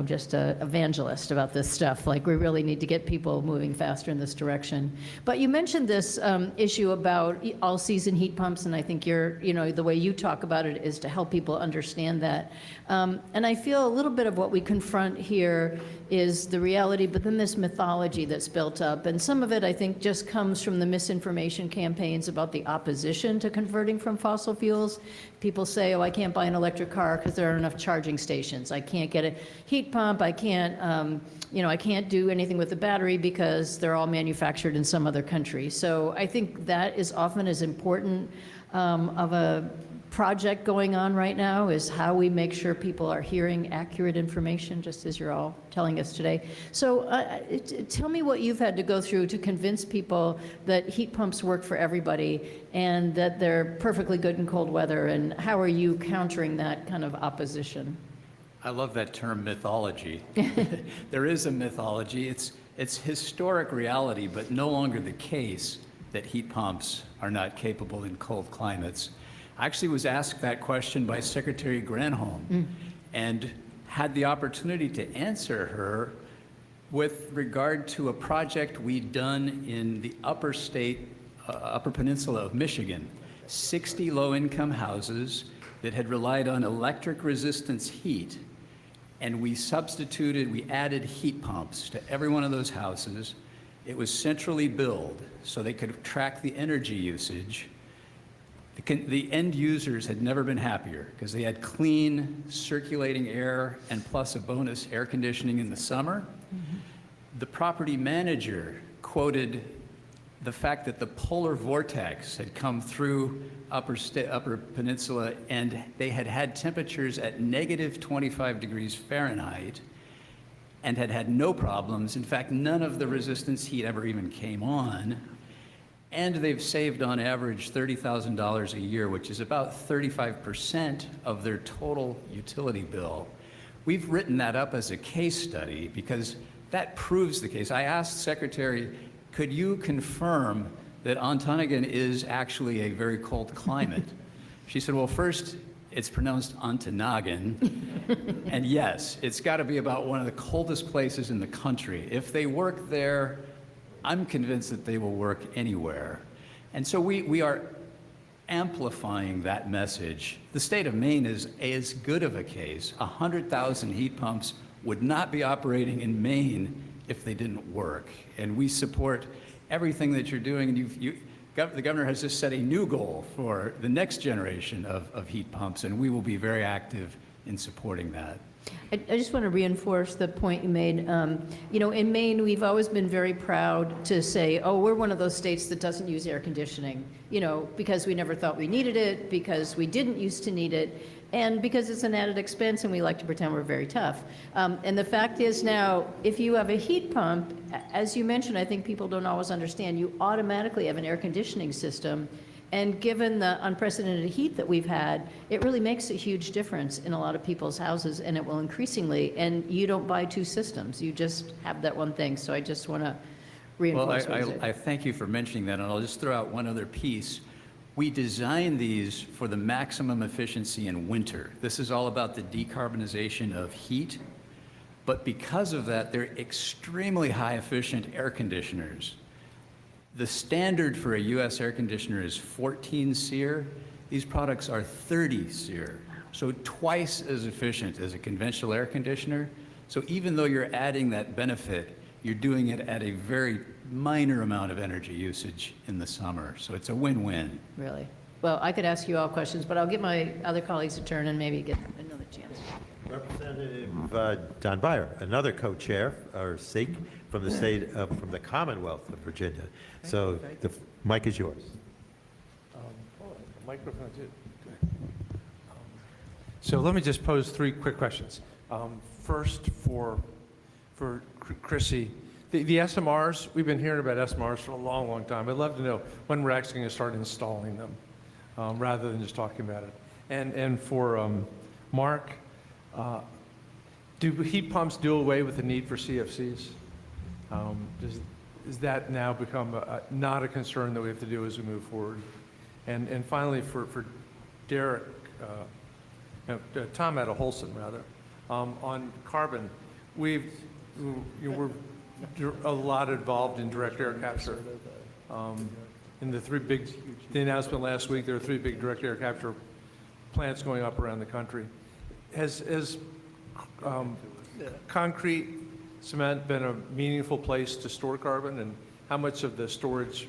just a evangelist about this stuff. Like, we really need to get people moving faster in this direction. But you mentioned this issue about all-season heat pumps, and I think the way you talk about it is to help people understand that. And I feel a little bit of what we confront here is the reality, but then this mythology that's built up. And some of it, I think, just comes from the misinformation campaigns about the opposition to converting from fossil fuels. People say, oh, I can't buy an electric car because there aren't enough charging stations. I can't get a heat pump. I can't, I can't do anything with the battery because they're all manufactured in some other country. So I think that is often as important of a project going on right now is how we make sure people are hearing accurate information, just as you're all telling us today. So tell me what you've had to go through to convince people that heat pumps work for everybody and that they're perfectly good in cold weather, and how are you countering that kind of opposition?
I love that term, mythology. There is a mythology. It's historic reality, but no longer the case that heat pumps are not capable in cold climates. I actually was asked that question by Secretary Granholm and had the opportunity to answer her with regard to a project we'd done in the upper peninsula of Michigan, 60 low-income houses that had relied on electric resistance heat. And we added heat pumps to every one of those houses. It was centrally billed so they could track the energy usage. The end users had never been happier because they had clean, circulating air and plus a bonus air conditioning in the summer. The property manager quoted the fact that the polar vortex had come through upper peninsula and they had had temperatures at negative 25 degrees Fahrenheit and had no problems. In fact, none of the resistance heat ever even came on. And they've saved on average $30,000 a year, which is about 35% of their total utility bill. We've written that up as a case study because that proves the case. I asked Secretary, could you confirm that Ontonagon is actually a very cold climate? She said, well, first, it's pronounced Ontonagon. And yes, it's got to be about one of the coldest places in the country. If they work there, I'm convinced that they will work anywhere. And so we are amplifying that message. The state of Maine is as good of a case. 100,000 heat pumps would not be operating in Maine if they didn't work. And we support everything that you're doing. And the governor has just set a new goal for the next generation of heat pumps, and we will be very active in supporting that.
I just want to reinforce the point you made. In Maine, we've always been very proud to say, oh, we're one of those states that doesn't use air conditioning, because we never thought we needed it, because we didn't used to need it, and because it's an added expense and we like to pretend we're very tough. And the fact is now, if you have a heat pump, as you mentioned, I think people don't always understand, you automatically have an air conditioning system. And given the unprecedented heat that we've had, it really makes a huge difference in a lot of people's houses, and it will increasingly. And you don't buy two systems, you just have that one thing. So I just want to reinforce what you said.
I thank you for mentioning that, and I'll just throw out one other piece. We designed these for the maximum efficiency in winter. This is all about the decarbonization of heat, but because of that, they're extremely high efficient air conditioners. The standard for a US air conditioner is 14 SEER. These products are 30 SEER, so twice as efficient as a conventional air conditioner. So even though you're adding that benefit, you're doing it at a very minor amount of energy usage in the summer. So it's a win-win.
Really? well, I could ask you all questions, but I'll give my other colleagues a turn and maybe get another chance.
Representative Don Beyer, another co-chair, or SEEC, from the from the Commonwealth of Virginia. So the mic is yours.
Microphone too. So let me just pose three quick questions. First, for Chrissy, the SMRs, we've been hearing about SMRs for a long, long time. I'd love to know when we're actually going to start installing them, rather than just talking about it. And for Mark, do heat pumps do away with the need for CFCs? Does that now become not a concern that we have to do as we move forward? And finally, for Derek, Tom Adelholson, rather, on carbon, we're a lot involved in direct air capture. In the announcement last week, there are 3 big direct air capture plants going up around the country. Has concrete cement been a meaningful place to store carbon, and how much of the storage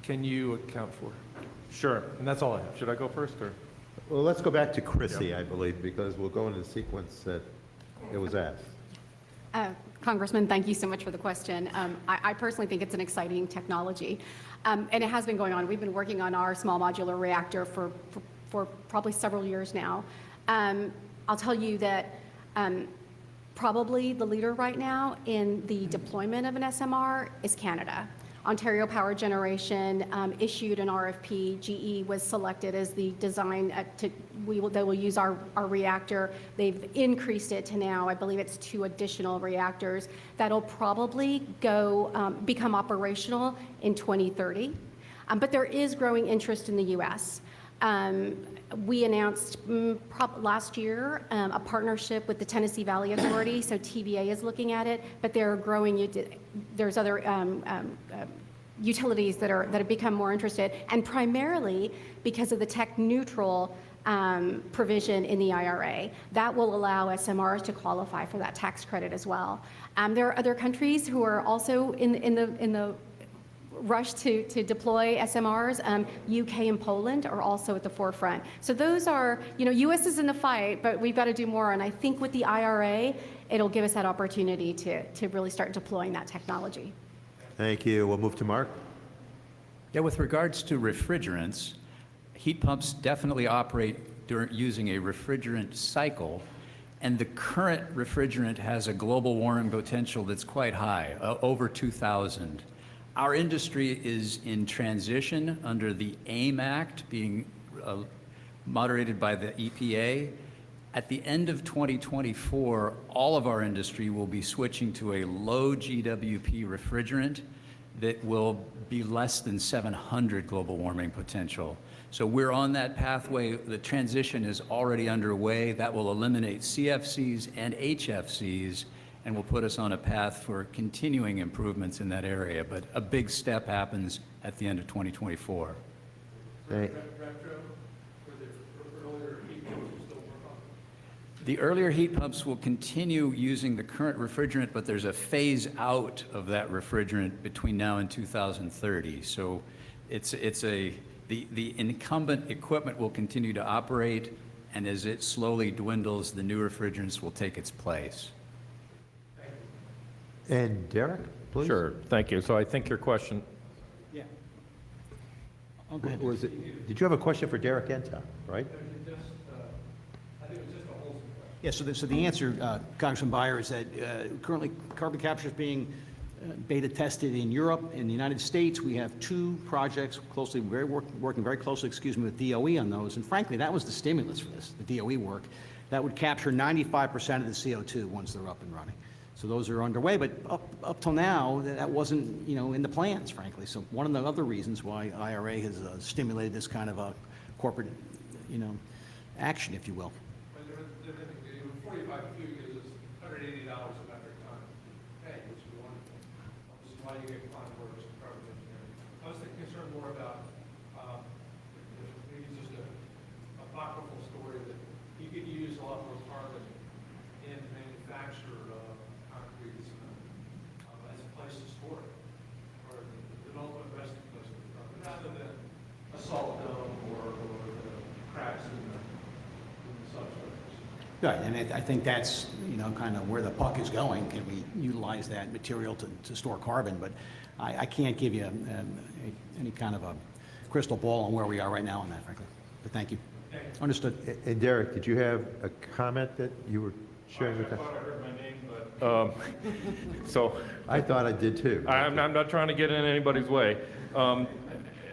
can you account for?
Sure.
And that's all I have.
Should I go first, or?
Well, let's go back to Chrissy, I believe, because we'll go into the sequence that it was asked.
Congressman, thank you so much for the question. I personally think it's an exciting technology, and it has been going on. We've been working on our small modular reactor for probably several years now. I'll tell you that probably the leader right now in the deployment of an SMR is Canada. Ontario Power Generation issued an RFP. GE was selected as the design they will use our reactor. They've increased it to now, I believe it's 2 additional reactors that'll probably become operational in 2030. But there is growing interest in the U.S. We announced last year a partnership with the Tennessee Valley Authority, so TVA is looking at it, but there are there's other utilities that have become more interested, and primarily because of the tech neutral provision in the IRA. That will allow SMRs to qualify for that tax credit as well. There are other countries who are also in the rush to deploy SMRs. UK and Poland are also at the forefront. So those are, U.S. is in the fight, but we've got to do more. And I think with the IRA, it'll give us that opportunity to really start deploying that technology.
Thank you. We'll move to Mark.
Yeah, with regards to refrigerants, heat pumps definitely operate using a refrigerant cycle, and the current refrigerant has a global warming potential that's quite high, over 2,000. Our industry is in transition under the AIM Act being moderated by the EPA. At the end of 2024, all of our industry will be switching to a low GWP refrigerant that will be less than 700 global warming potential. So we're on that pathway. The transition is already underway. That will eliminate CFCs and HFCs and will put us on a path for continuing improvements in that area. But a big step happens at the end of 2024. The earlier heat pumps will continue using the current refrigerant, but there's a phase out of that refrigerant between now and 2030. So the incumbent equipment will continue to operate, and as it slowly dwindles, the new refrigerants will take its place.
And Derek, please.
Sure, thank you. So I think your question,
Yeah. Oh, go ahead.
Did you have a question for Derek Enta, right?
Yeah, so the answer, Congressman Beyer, is that currently carbon capture is being beta tested in Europe. In the United States, we have 2 projects working very closely, with DOE on those. And frankly, that was the stimulus for this, the DOE work. That would capture 95% of the CO2 once they're up and running. So those are underway, but up till now, that wasn't, in the plans, frankly. So one of the other reasons why IRA has stimulated this kind of a corporate, action, if you will.
45Q gives us $180 a metric ton pay, which is wonderful. Which is why you get climate workers and carbon engineering. I was concerned more about maybe just a apocryphal story that you could use a lot more carbon in manufacture concrete as a place to store it, or the development resting place for carbon, rather than a salt dome or
Right, and I think that's, kind of where the puck is going. Can we utilize that material to store carbon? But I can't give you any kind of a crystal ball on where we are right now on that, frankly. But thank you. Understood.
And Derek, did you have a comment that you were sharing with us?
I thought I heard my name, but, so.
I thought I did too.
I'm not trying to get in anybody's way.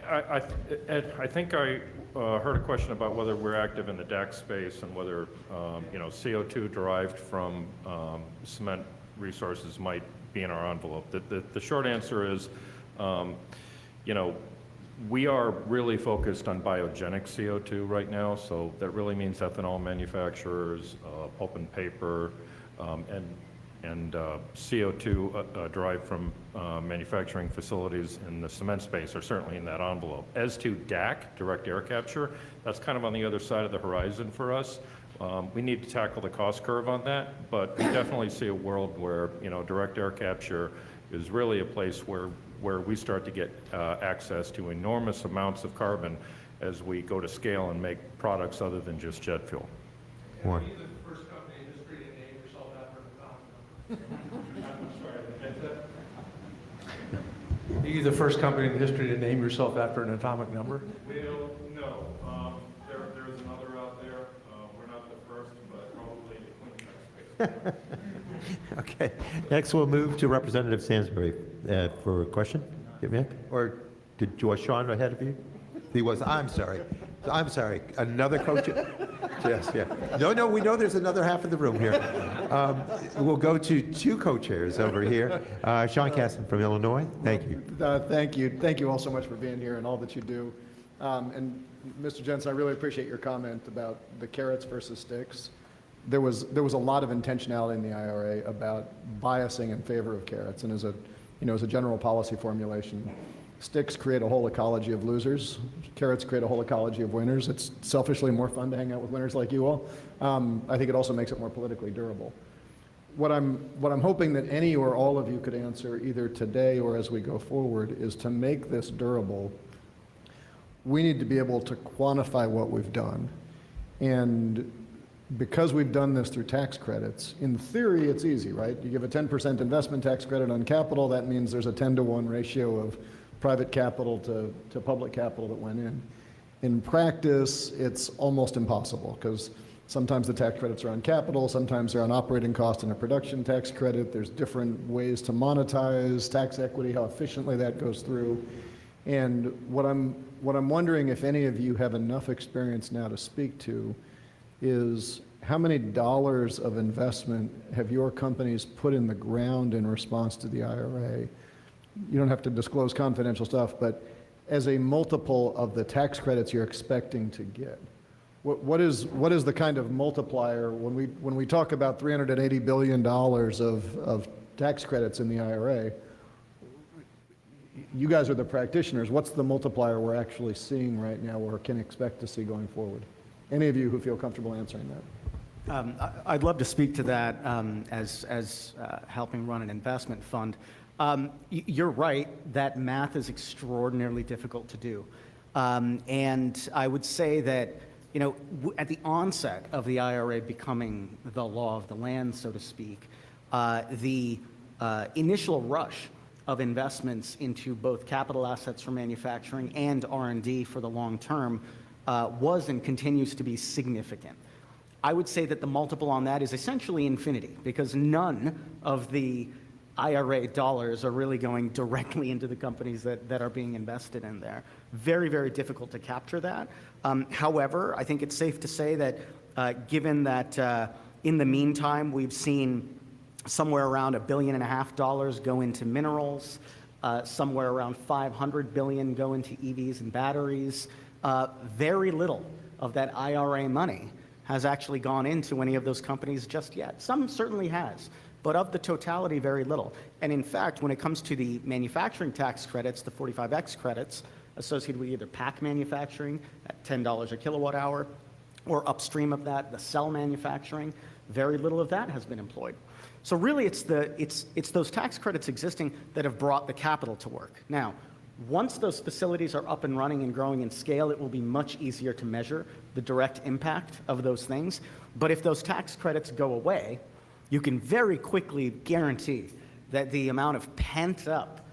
Ed, I think I heard a question about whether we're active in the DAC space and whether, CO2 derived from cement resources might be in our envelope. The short answer is, we are really focused on biogenic CO2 right now, so that really means ethanol manufacturers, pulp and paper, and CO2 derived from manufacturing facilities in the cement space are certainly in that envelope. As to DAC, direct air capture, that's kind of on the other side of the horizon for us. We need to tackle the cost curve on that, but we definitely see a world where, direct air capture is really a place where we start to get access to enormous amounts of carbon as we go to scale and make products other than just jet fuel.
Warren.
Are you the first company in history to name yourself after an atomic number? Are you the first company in history to name yourself after an atomic number?
Well, no. There's another out there. We're not the first, but probably the clean tech space.
Okay, next we'll move to Representative Sainsbury for a question. Get me up? Or was Sean ahead of you? He was, I'm sorry, another coach? Yes, yeah. No, we know there's another half of the room here. We'll go to two co-chairs over here. Sean Caston from Illinois, thank you.
Thank you all so much for being here and all that you do. And Mr. Jensen, I really appreciate your comment about the carrots versus sticks. There was a lot of intentionality in the IRA about biasing in favor of carrots, and as a general policy formulation, sticks create a whole ecology of losers. Carrots create a whole ecology of winners. It's selfishly more fun to hang out with winners like you all. I think it also makes it more politically durable. What I'm hoping that any or all of you could answer either today or as we go forward is to make this durable. We need to be able to quantify what we've done, and because we've done this through tax credits, in theory, it's easy, right? You give a 10% investment tax credit on capital, that means there's a 10-to-1 ratio of private capital to public capital that went in. In practice, it's almost impossible, because sometimes the tax credits are on capital, sometimes they're on operating cost and a production tax credit. There's different ways to monetize tax equity, how efficiently that goes through. And what I'm wondering, if any of you have enough experience now to speak to, is how many dollars of investment have your companies put in the ground in response to the IRA? You don't have to disclose confidential stuff, but as a multiple of the tax credits you're expecting to get, what is the kind of multiplier when we talk about $380 billion of tax credits in the IRA? You guys are the practitioners. What's the multiplier we're actually seeing right now or can expect to see going forward? Any of you who feel comfortable answering that?
I'd love to speak to that as helping run an investment fund. You're right, that math is extraordinarily difficult to do. And I would say that, at the onset of the IRA becoming the law of the land, so to speak, the initial rush of investments into both capital assets for manufacturing and R&D for the long term was and continues to be significant. I would say that the multiple on that is essentially infinity, because none of the IRA dollars are really going directly into the companies that are being invested in there. Very, very difficult to capture that. However, I think it's safe to say that given that in the meantime we've seen somewhere around $1.5 billion go into minerals, somewhere around $500 billion go into EVs and batteries, very little of that IRA money has actually gone into any of those companies just yet. Some certainly has, but of the totality, very little. And in fact, when it comes to the manufacturing tax credits, the 45X credits associated with either pack manufacturing at $10 a kilowatt hour, or upstream of that, the cell manufacturing, very little of that has been employed. So really, it's those tax credits existing that have brought the capital to work. Now, Once those facilities are up and running and growing in scale, it will be much easier to measure the direct impact of those things. But if those tax credits go away, you can very quickly guarantee that the amount of pent-up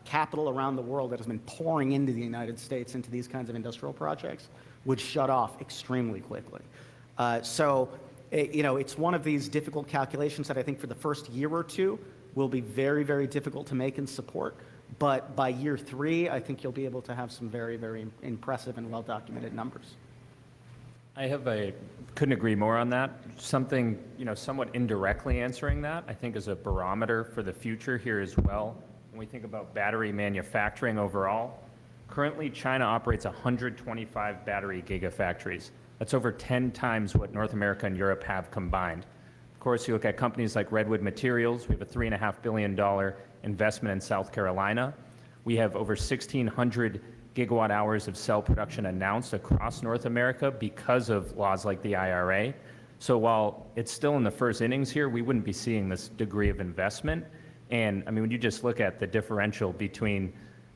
capital around the world that has been pouring into the United States into these kinds of industrial projects would shut off extremely quickly. It's one of these difficult calculations that I think for the first year or two will be very, very difficult to make and support. But by year 3, I think you'll be able to have some very, very impressive and well-documented numbers.
Couldn't agree more on that. Something, somewhat indirectly answering that, I think is a barometer for the future here as well. When we think about battery manufacturing overall, currently China operates 125 battery gigafactories. That's over 10 times what North America and Europe have combined. Of course, you look at companies like Redwood Materials, we have a $3.5 billion investment in South Carolina. We have over 1,600 gigawatt hours of cell production announced across North America because of laws like the IRA. So while it's still in the first innings here, we wouldn't be seeing this degree of investment. And I mean, when you just look at the differential between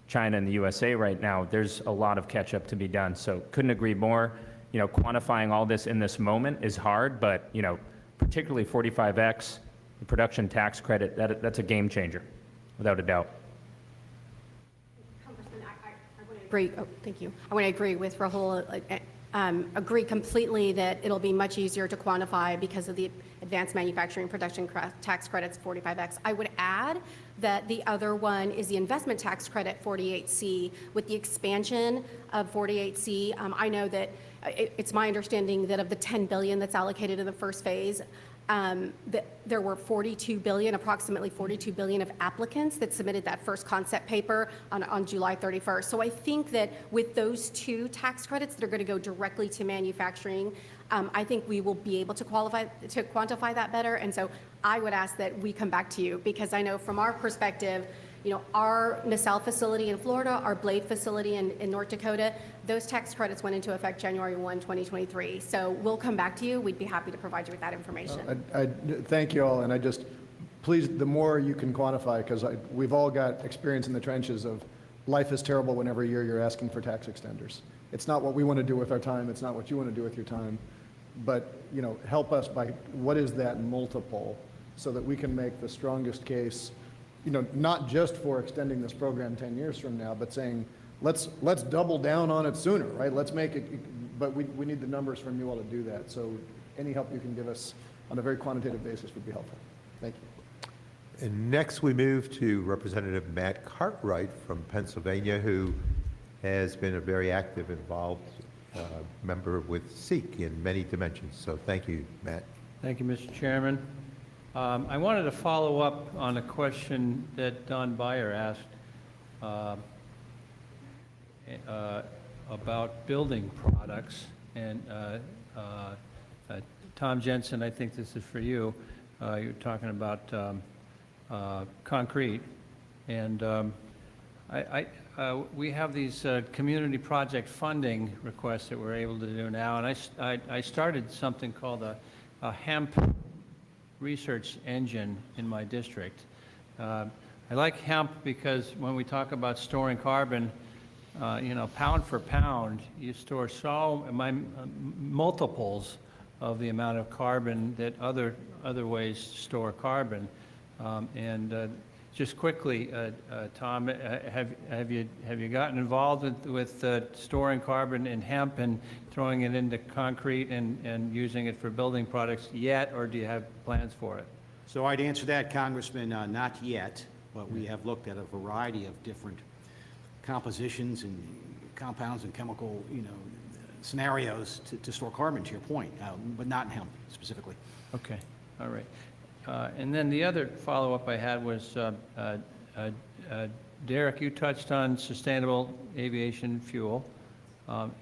China and the USA right now, there's a lot of catch up to be done. So couldn't agree more. Quantifying all this in this moment is hard, but particularly 45X, the production tax credit, that's a game changer, without a doubt.
Congressman, I want to agree. Oh, thank you. I want to agree with Rahul. Agree completely that it'll be much easier to quantify because of the advanced manufacturing production tax credits, 45X. I would add that the other one is the investment tax credit, 48C. With the expansion of 48C, I know that it's my understanding that of the $10 billion that's allocated in the first phase, that there were approximately 42 billion of applicants that submitted that first concept paper on July 31st. So I think that with those 2 tax credits that are going to go directly to manufacturing, I think we will be able to quantify that better. And so I would ask that we come back to you, because I know from our perspective, our Nassau facility in Florida, our Blade facility in North Dakota, those tax credits went into effect January 1, 2023. So we'll come back to you. We'd be happy to provide you with that information.
I thank you all, and please, the more you can quantify, because we've all got experience in the trenches of life is terrible when every year you're asking for tax extenders. It's not what we want to do with our time. It's not what you want to do with your time. But, help us by what is that multiple so that we can make the strongest case, not just for extending this program 10 years from now, but saying, let's double down on it sooner, right? Let's make it, but we need the numbers from you all to do that. So any help you can give us on a very quantitative basis would be helpful. Thank you.
And next we move to Representative Matt Cartwright from Pennsylvania, who has been a very active, involved member with SEEC in many dimensions. So thank you, Matt.
Thank you, Mr. Chairman. I wanted to follow up on a question that Don Beyer asked about building products. And Tom Jensen, I think this is for you. You're talking about concrete. And we have these community project funding requests that we're able to do now. And I started something called a hemp research engine in my district. I like hemp because when we talk about storing carbon, pound for pound, you store multiples of the amount of carbon that other ways store carbon. Just quickly, Tom, have you gotten involved with storing carbon in hemp and throwing it into concrete and using it for building products yet, or do you have plans for it?
So I'd answer that, Congressman, not yet, but we have looked at a variety of different compositions and compounds and chemical, scenarios to store carbon, to your point, but not in hemp specifically.
Okay, all right. And then the other follow-up I had was, Derek, you touched on sustainable aviation fuel,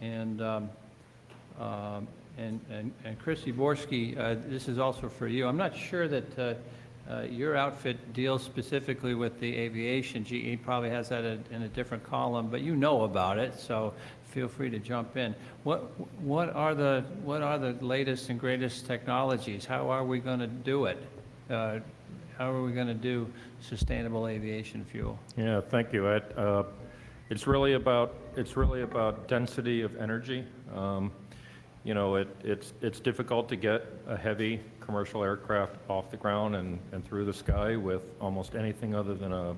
and Chrissy Borski, this is also for you. I'm not sure that your outfit deals specifically with the aviation. GE probably has that in a different column, but you know about it, so feel free to jump in. What are the latest and greatest technologies? How are we going to do it? How are we going to do sustainable aviation fuel?
Yeah, thank you, Ed. It's really about density of energy. You know, it's difficult to get a heavy commercial aircraft off the ground and through the sky with almost anything other than a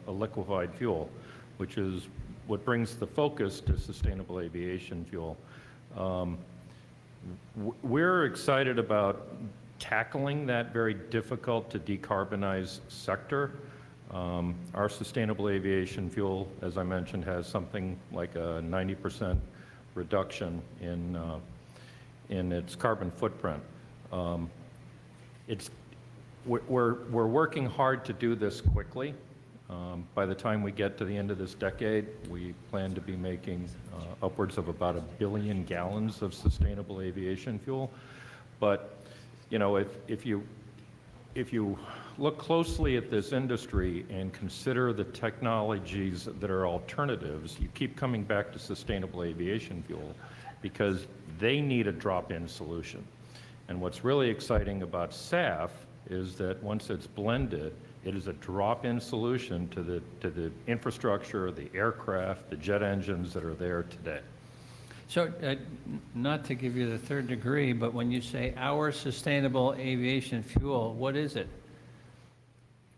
liquefied fuel, which is what brings the focus to sustainable aviation fuel. We're excited about tackling that very difficult to decarbonize sector. Our sustainable aviation fuel, as I mentioned, has something like a 90% reduction in its carbon footprint. We're working hard to do this quickly. By the time we get to the end of this decade, we plan to be making upwards of about 1 billion gallons of sustainable aviation fuel. But, you know, if you look closely at this industry and consider the technologies that are alternatives, you keep coming back to sustainable aviation fuel because they need a drop-in solution. And what's really exciting about SAF is that once it's blended, it is a drop-in solution to the infrastructure, the aircraft, the jet engines that are there today.
So, not to give you the third degree, but when you say our sustainable aviation fuel, what is it?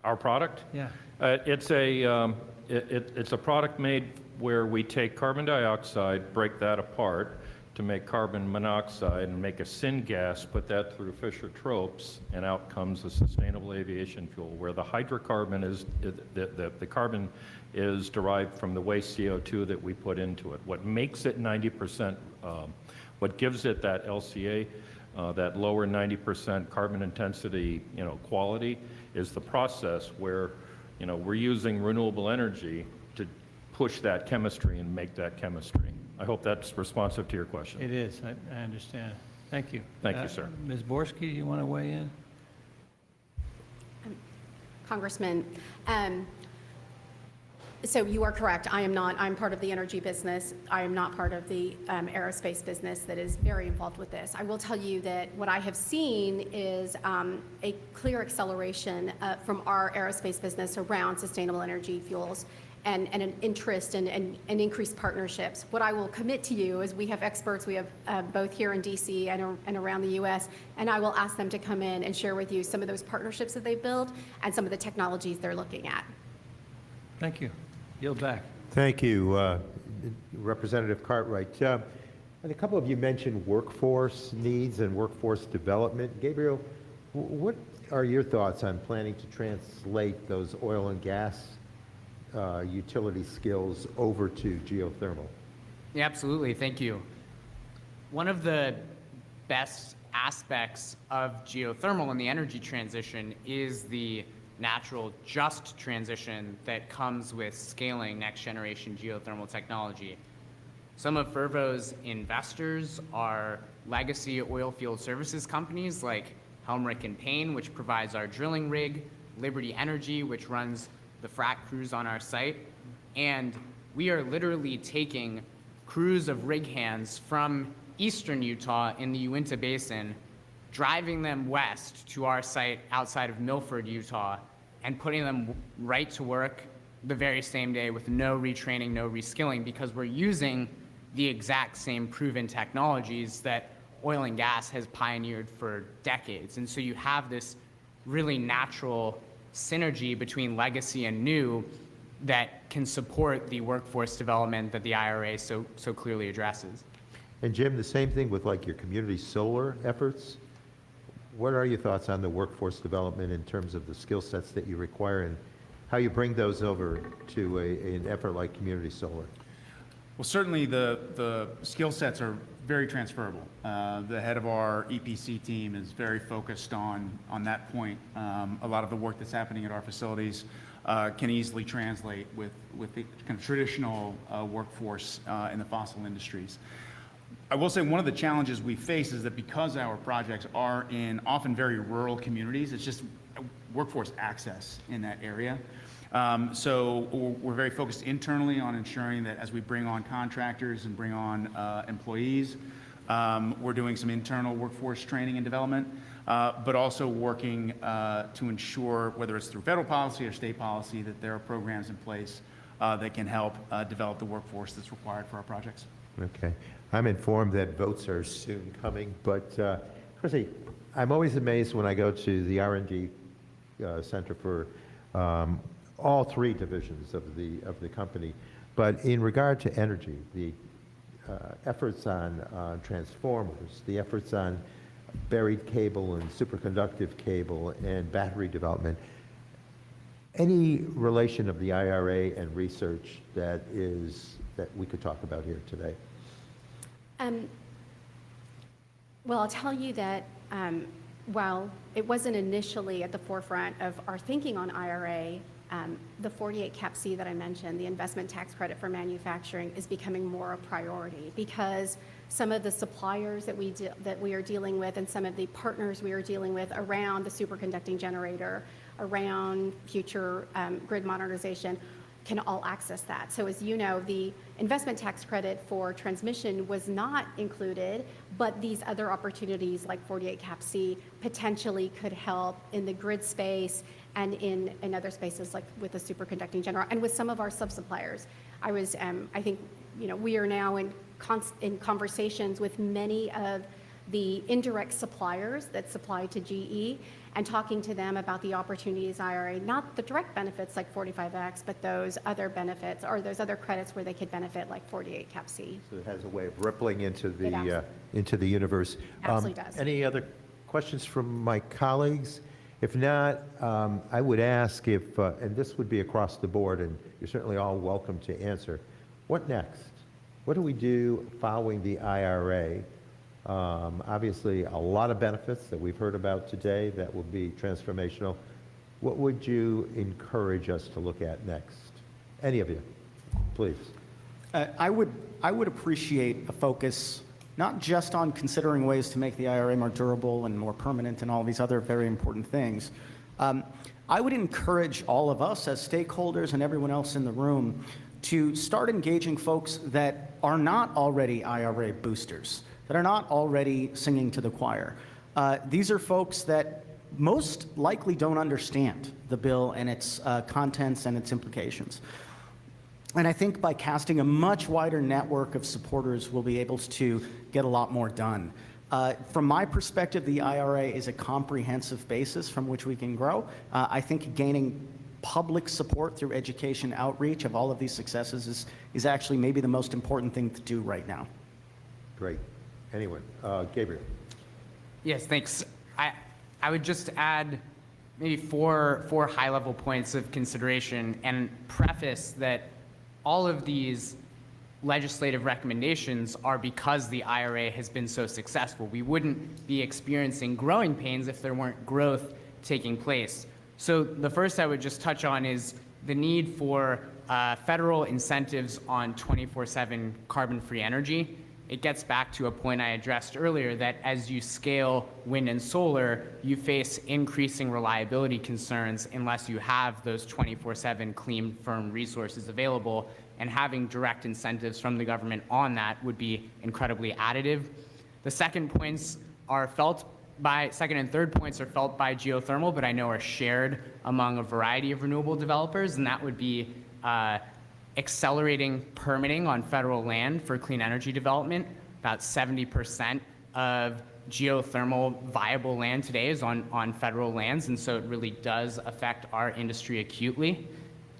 Our product?
Yeah.
It's a product made where we take carbon dioxide, break that apart to make carbon monoxide and make a syngas, put that through Fischer-Tropsch, and out comes a sustainable aviation fuel where the hydrocarbon is, the carbon is derived from the waste CO2 that we put into it. What makes it 90%, what gives it that LCA, that lower 90% carbon intensity, you know, quality, is the process where, you know, we're using renewable energy to push that chemistry and make that chemistry. I hope that's responsive to your question.
It is, I understand. Thank you.
Thank you, sir.
Ms. Borski, you want to weigh in?
Congressman, so you are correct. I'm part of the energy business. I am not part of the aerospace business that is very involved with this. I will tell you that what I have seen is a clear acceleration from our aerospace business around sustainable energy fuels and an interest and increased partnerships. What I will commit to you is we have experts, we have both here in DC and around the US, and I will ask them to come in and share with you some of those partnerships that they've built and some of the technologies they're looking at.
Thank you. Yield back.
Thank you, Representative Cartwright. And a couple of you mentioned workforce needs and workforce development. Gabriel, what are your thoughts on planning to translate those oil and gas utility skills over to geothermal?
Yeah, absolutely. Thank you. One of the best aspects of geothermal in the energy transition is the natural, just transition that comes with scaling next-generation geothermal technology. Some of Fervo's investors are legacy oil field services companies like Helmerich & Payne, which provides our drilling rig, Liberty Energy, which runs the frac crews on our site, and we are literally taking crews of rig hands from eastern Utah in the Uinta Basin, driving them west to our site outside of Milford, Utah, and putting them right to work the very same day with no retraining, no reskilling, because we're using the exact same proven technologies that oil and gas has pioneered for decades. And so you have this really natural synergy between legacy and new that can support the workforce development that the IRA so clearly addresses.
And Jim, the same thing with like your community solar efforts? What are your thoughts on the workforce development in terms of the skill sets that you require and how you bring those over to an effort like community solar?
Well, certainly the skill sets are very transferable. The head of our EPC team is very focused on that point. A lot of the work that's happening at our facilities can easily translate with the kind of traditional workforce in the fossil industries. I will say one of the challenges we face is that because our projects are in often very rural communities, it's just workforce access in that area. So we're very focused internally on ensuring that as we bring on contractors and bring on employees, we're doing some internal workforce training and development, but also working to ensure, whether it's through federal policy or state policy, that there are programs in place that can help develop the workforce that's required for our projects.
Okay. I'm informed that votes are soon coming, but Chrissy, I'm always amazed when I go to the R&D Center for all three divisions of the company. But in regard to energy, the efforts on transformers, the efforts on buried cable and superconductive cable and battery development, any relation of the IRA and research that we could talk about here today?
Well, I'll tell you that while it wasn't initially at the forefront of our thinking on IRA, the 48 Cap C that I mentioned, the investment tax credit for manufacturing, is becoming more a priority because some of the suppliers that we are dealing with and some of the partners we are dealing with around the superconducting generator, around future grid modernization, can all access that. So as you know, the investment tax credit for transmission was not included, but these other opportunities like 48 Cap C potentially could help in the grid space and in other spaces like with the superconducting generator and with some of our sub-suppliers. I think, we are now in conversations with many of the indirect suppliers that supply to GE and talking to them about the opportunities IRA, not the direct benefits like 45X, but those other benefits or those other credits where they could benefit like 48 Cap C.
So it has a way of rippling into
It
the universe.
Absolutely does.
Any other questions from my colleagues? If not, I would ask if, and this would be across the board, and you're certainly all welcome to answer, what next? What do we do following the IRA? Obviously, a lot of benefits that we've heard about today that will be transformational. What would you encourage us to look at next? Any of you, please.
I would appreciate a focus not just on considering ways to make the IRA more durable and more permanent and all these other very important things. I would encourage all of us as stakeholders and everyone else in the room to start engaging folks that are not already IRA boosters, that are not already singing to the choir. These are folks that most likely don't understand the bill and its contents and its implications. And I think by casting a much wider network of supporters, we'll be able to get a lot more done. From my perspective, the IRA is a comprehensive basis from which we can grow. I think gaining public support through education outreach of all of these successes is actually maybe the most important thing to do right now.
Great. Anyone? Gabriel.
Yes, thanks. I would just add maybe four high-level points of consideration and preface that all of these legislative recommendations are because the IRA has been so successful. We wouldn't be experiencing growing pains if there weren't growth taking place. So the first I would just touch on is the need for federal incentives on 24/7 carbon-free energy. It gets back to a point I addressed earlier that as you scale wind and solar, you face increasing reliability concerns unless you have those 24/7 clean, firm resources available, and having direct incentives from the government on that would be incredibly additive. The second and third points are felt by geothermal, but I know are shared among a variety of renewable developers, and that would be accelerating permitting on federal land for clean energy development. About 70% of geothermal viable land today is on federal lands, and so it really does affect our industry acutely.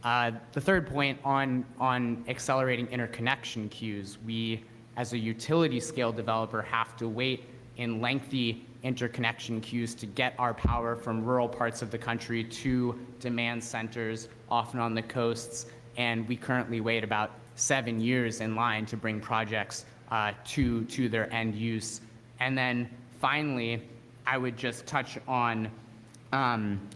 The third point on accelerating interconnection queues, we as a utility scale developer have to wait in lengthy interconnection queues to get our power from rural parts of the country to demand centers, often on the coasts, and we currently wait about 7 years in line to bring projects to their end use. And then finally, I would just touch on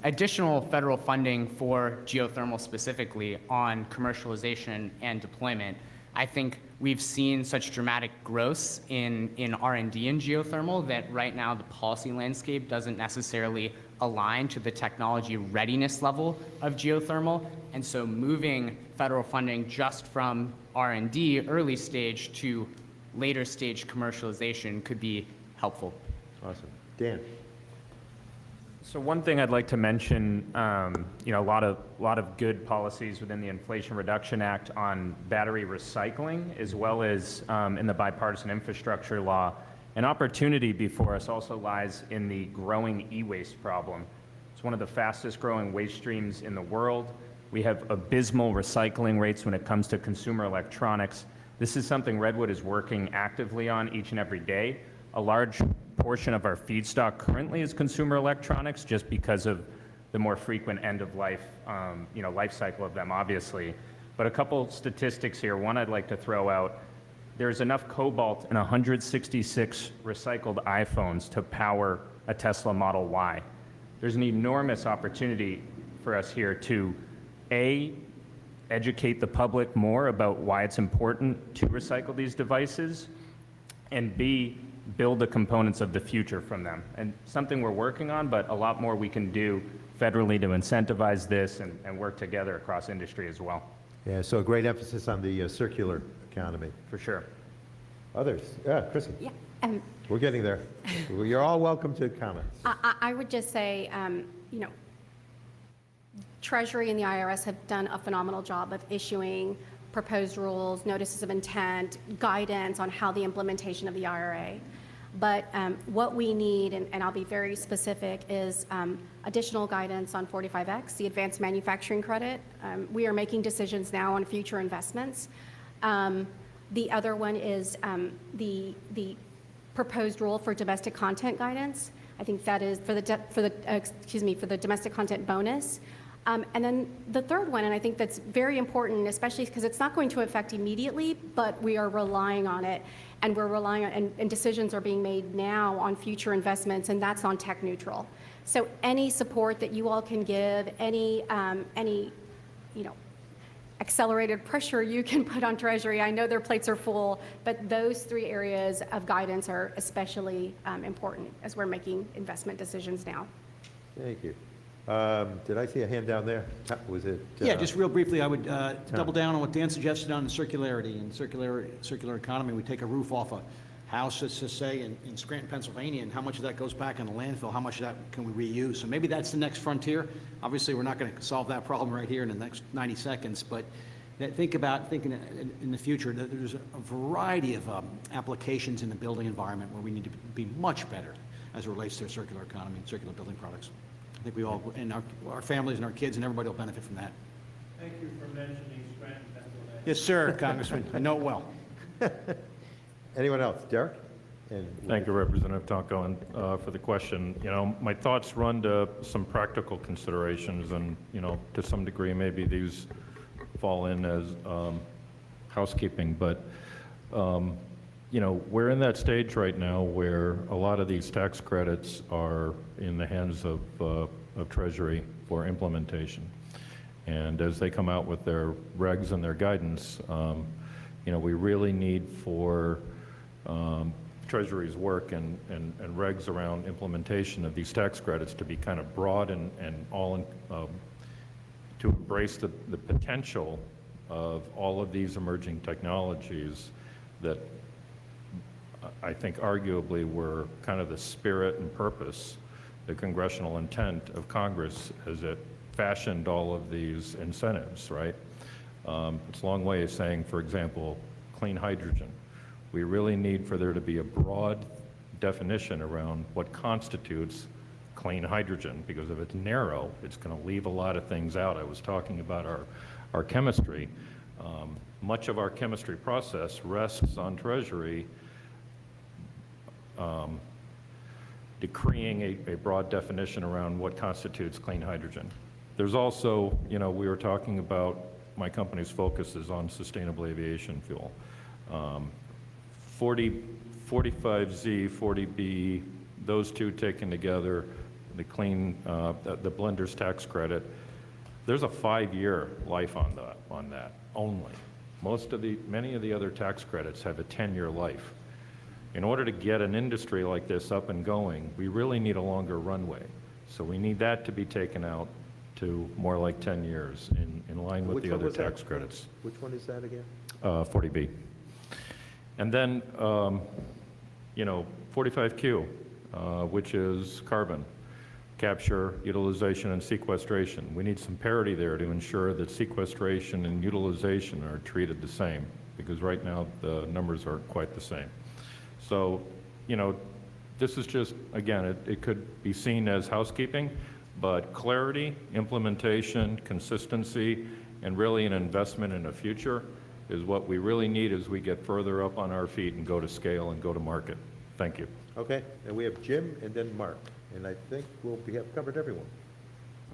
additional federal funding for geothermal specifically on commercialization and deployment. I think we've seen such dramatic growth in R&D in geothermal that right now the policy landscape doesn't necessarily align to the technology readiness level of geothermal. And so moving federal funding just from R&D early stage to later stage commercialization could be helpful.
Awesome. Dan.
So one thing I'd like to mention, a lot of good policies within the Inflation Reduction Act on battery recycling, as well as in the bipartisan infrastructure law. An opportunity before us also lies in the growing e-waste problem. It's one of the fastest growing waste streams in the world. We have abysmal recycling rates when it comes to consumer electronics. This is something Redwood is working actively on each and every day. A large portion of our feedstock currently is consumer electronics, just because of the more frequent end of life, life cycle of them, obviously. But a couple statistics here. One I'd like to throw out. There's enough cobalt in 166 recycled iPhones to power a Tesla Model Y. There's an enormous opportunity for us here to, A, educate the public more about why it's important to recycle these devices, and B, build the components of the future from them. And something we're working on, but a lot more we can do federally to incentivize this and work together across industry as well.
Yeah, so a great emphasis on the circular economy.
For sure.
Others? Yeah, Chrissy.
Yeah.
We're getting there. You're all welcome to comments.
I would just say, Treasury and the IRS have done a phenomenal job of issuing proposed rules, notices of intent, guidance on how the implementation of the IRA. But what we need, and I'll be very specific, is additional guidance on 45X, the advanced manufacturing credit. We are making decisions now on future investments. The other one is the proposed rule for domestic content guidance. I think that is for the domestic content bonus. And then the third one, and I think that's very important, especially because it's not going to affect immediately, but we are relying on it, and we're relying on, and decisions are being made now on future investments, and that's on tech neutral. So any support that you all can give, any accelerated pressure you can put on Treasury. I know their plates are full, but those three areas of guidance are especially important as we're making investment decisions now.
Thank you. Did I see a hand down there? Was it?
Yeah, just real briefly, I would double down on what Dan suggested on the circularity and circular economy. We take a roof off a house, let's just say, in Scranton, Pennsylvania, and how much of that goes back in the landfill, how much of that can we reuse? So maybe that's the next frontier. Obviously, we're not going to solve that problem right here in the next 90 seconds, but thinking in the future, there's a variety of applications in the building environment where we need to be much better as it relates to circular economy and circular building products. I think we all, and our families and our kids and everybody will benefit from that.
Thank you for mentioning Scranton, Pennsylvania.
Yes, sir, Congressman. I know it well.
Anyone else? Derek? And
Thank you, Representative Tonko, and for the question. My thoughts run to some practical considerations, and to some degree, maybe these fall in as housekeeping, but we're in that stage right now where a lot of these tax credits are in the hands of Treasury for implementation. And as they come out with their regs and their guidance, we really need for Treasury's work and regs around implementation of these tax credits to be kind of broad and all to embrace the potential of all of these emerging technologies that I think arguably were kind of the spirit and purpose, the congressional intent of Congress as it fashioned all of these incentives, right? It's a long way of saying, for example, clean hydrogen. We really need for there to be a broad definition around what constitutes clean hydrogen, because if it's narrow, it's going to leave a lot of things out. I was talking about our chemistry. Much of our chemistry process rests on Treasury decreeing a broad definition around what constitutes clean hydrogen. There's also, we were talking about, my company's focus is on sustainable aviation fuel. 45Z, 40B, those two taken together, the blender's tax credit, there's a 5-year life on that only. Many of the other tax credits have a 10-year life. In order to get an industry like this up and going, we really need a longer runway. So we need that to be taken out to more like 10 years in line with the other tax credits.
Which one is that again?
40B. And then, 45Q, which is carbon. capture, utilization, and sequestration. We need some parity there to ensure that sequestration and utilization are treated the same, because right now the numbers aren't quite the same. So, you know, this is just, again, it could be seen as housekeeping, but clarity, implementation, consistency, and really an investment in the future is what we really need as we get further up on our feet and go to scale and go to market. Thank you.
Okay, and we have Jim and then Mark, and I think we have covered everyone.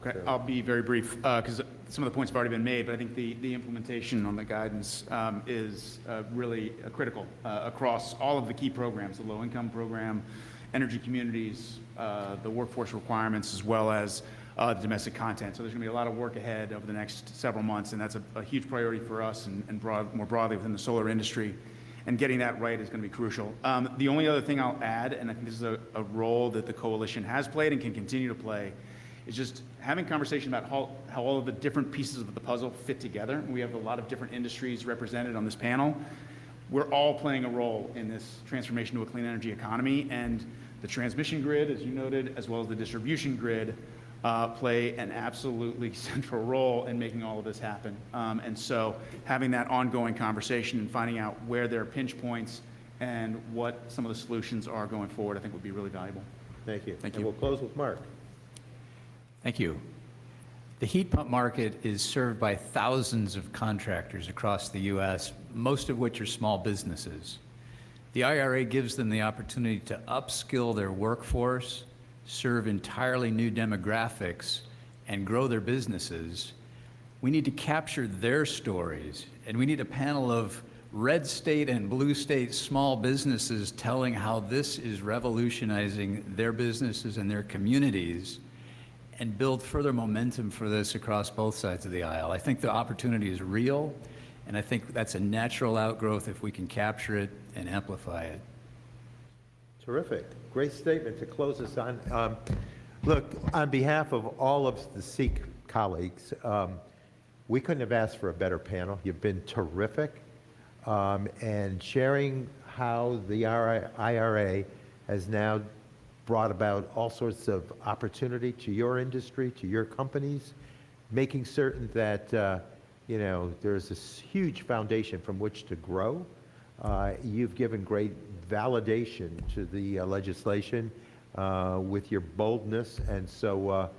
Okay, I'll be very brief because some of the points have already been made, but I think the implementation on the guidance is really critical across all of the key programs, the low-income program, energy communities, the workforce requirements, as well as the domestic content. So there's going to be a lot of work ahead over the next several months, and that's a huge priority for us and more broadly within the solar industry. And getting that right is going to be crucial. The only other thing I'll add, and I think this is a role that the coalition has played and can continue to play, is just having conversation about how all of the different pieces of the puzzle fit together. We have a lot of different industries represented on this panel. We're all playing a role in this transformation to a clean energy economy, and the transmission grid, as you noted, as well as the distribution grid, play an absolutely central role in making all of this happen. And so having that ongoing conversation and finding out where there are pinch points and what some of the solutions are going forward, I think would be really valuable.
Thank you.
Thank
And
you.
we'll close with Mark.
Thank you. The heat pump market is served by thousands of contractors across the U.S., most of which are small businesses. The IRA gives them the opportunity to upskill their workforce, serve entirely new demographics, and grow their businesses. We need to capture their stories, and we need a panel of red state and blue state small businesses telling how this is revolutionizing their businesses and their communities, and build further momentum for this across both sides of the aisle. I think the opportunity is real, and I think that's a natural outgrowth if we can capture it and amplify it.
Terrific. Great statement to close us on. Look, on behalf of all of the SEEC colleagues, we couldn't have asked for a better panel. You've been terrific. And sharing how the IRA has now brought about all sorts of opportunity to your industry, to your companies, making certain that you know, there's this huge foundation from which to grow. You've given great validation to the legislation with your boldness, and so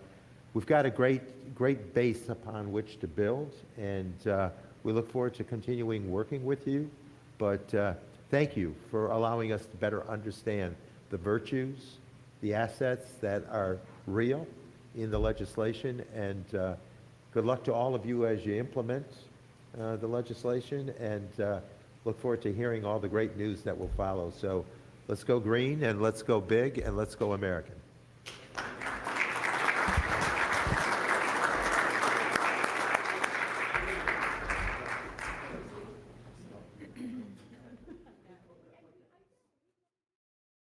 we've got a great base upon which to build, and we look forward to continuing working with you. But thank you for allowing us to better understand the virtues, the assets that are real in the legislation, and good luck to all of you as you implement the legislation, and look forward to hearing all the great news that will follow. So let's go green, and let's go big, and let's go American.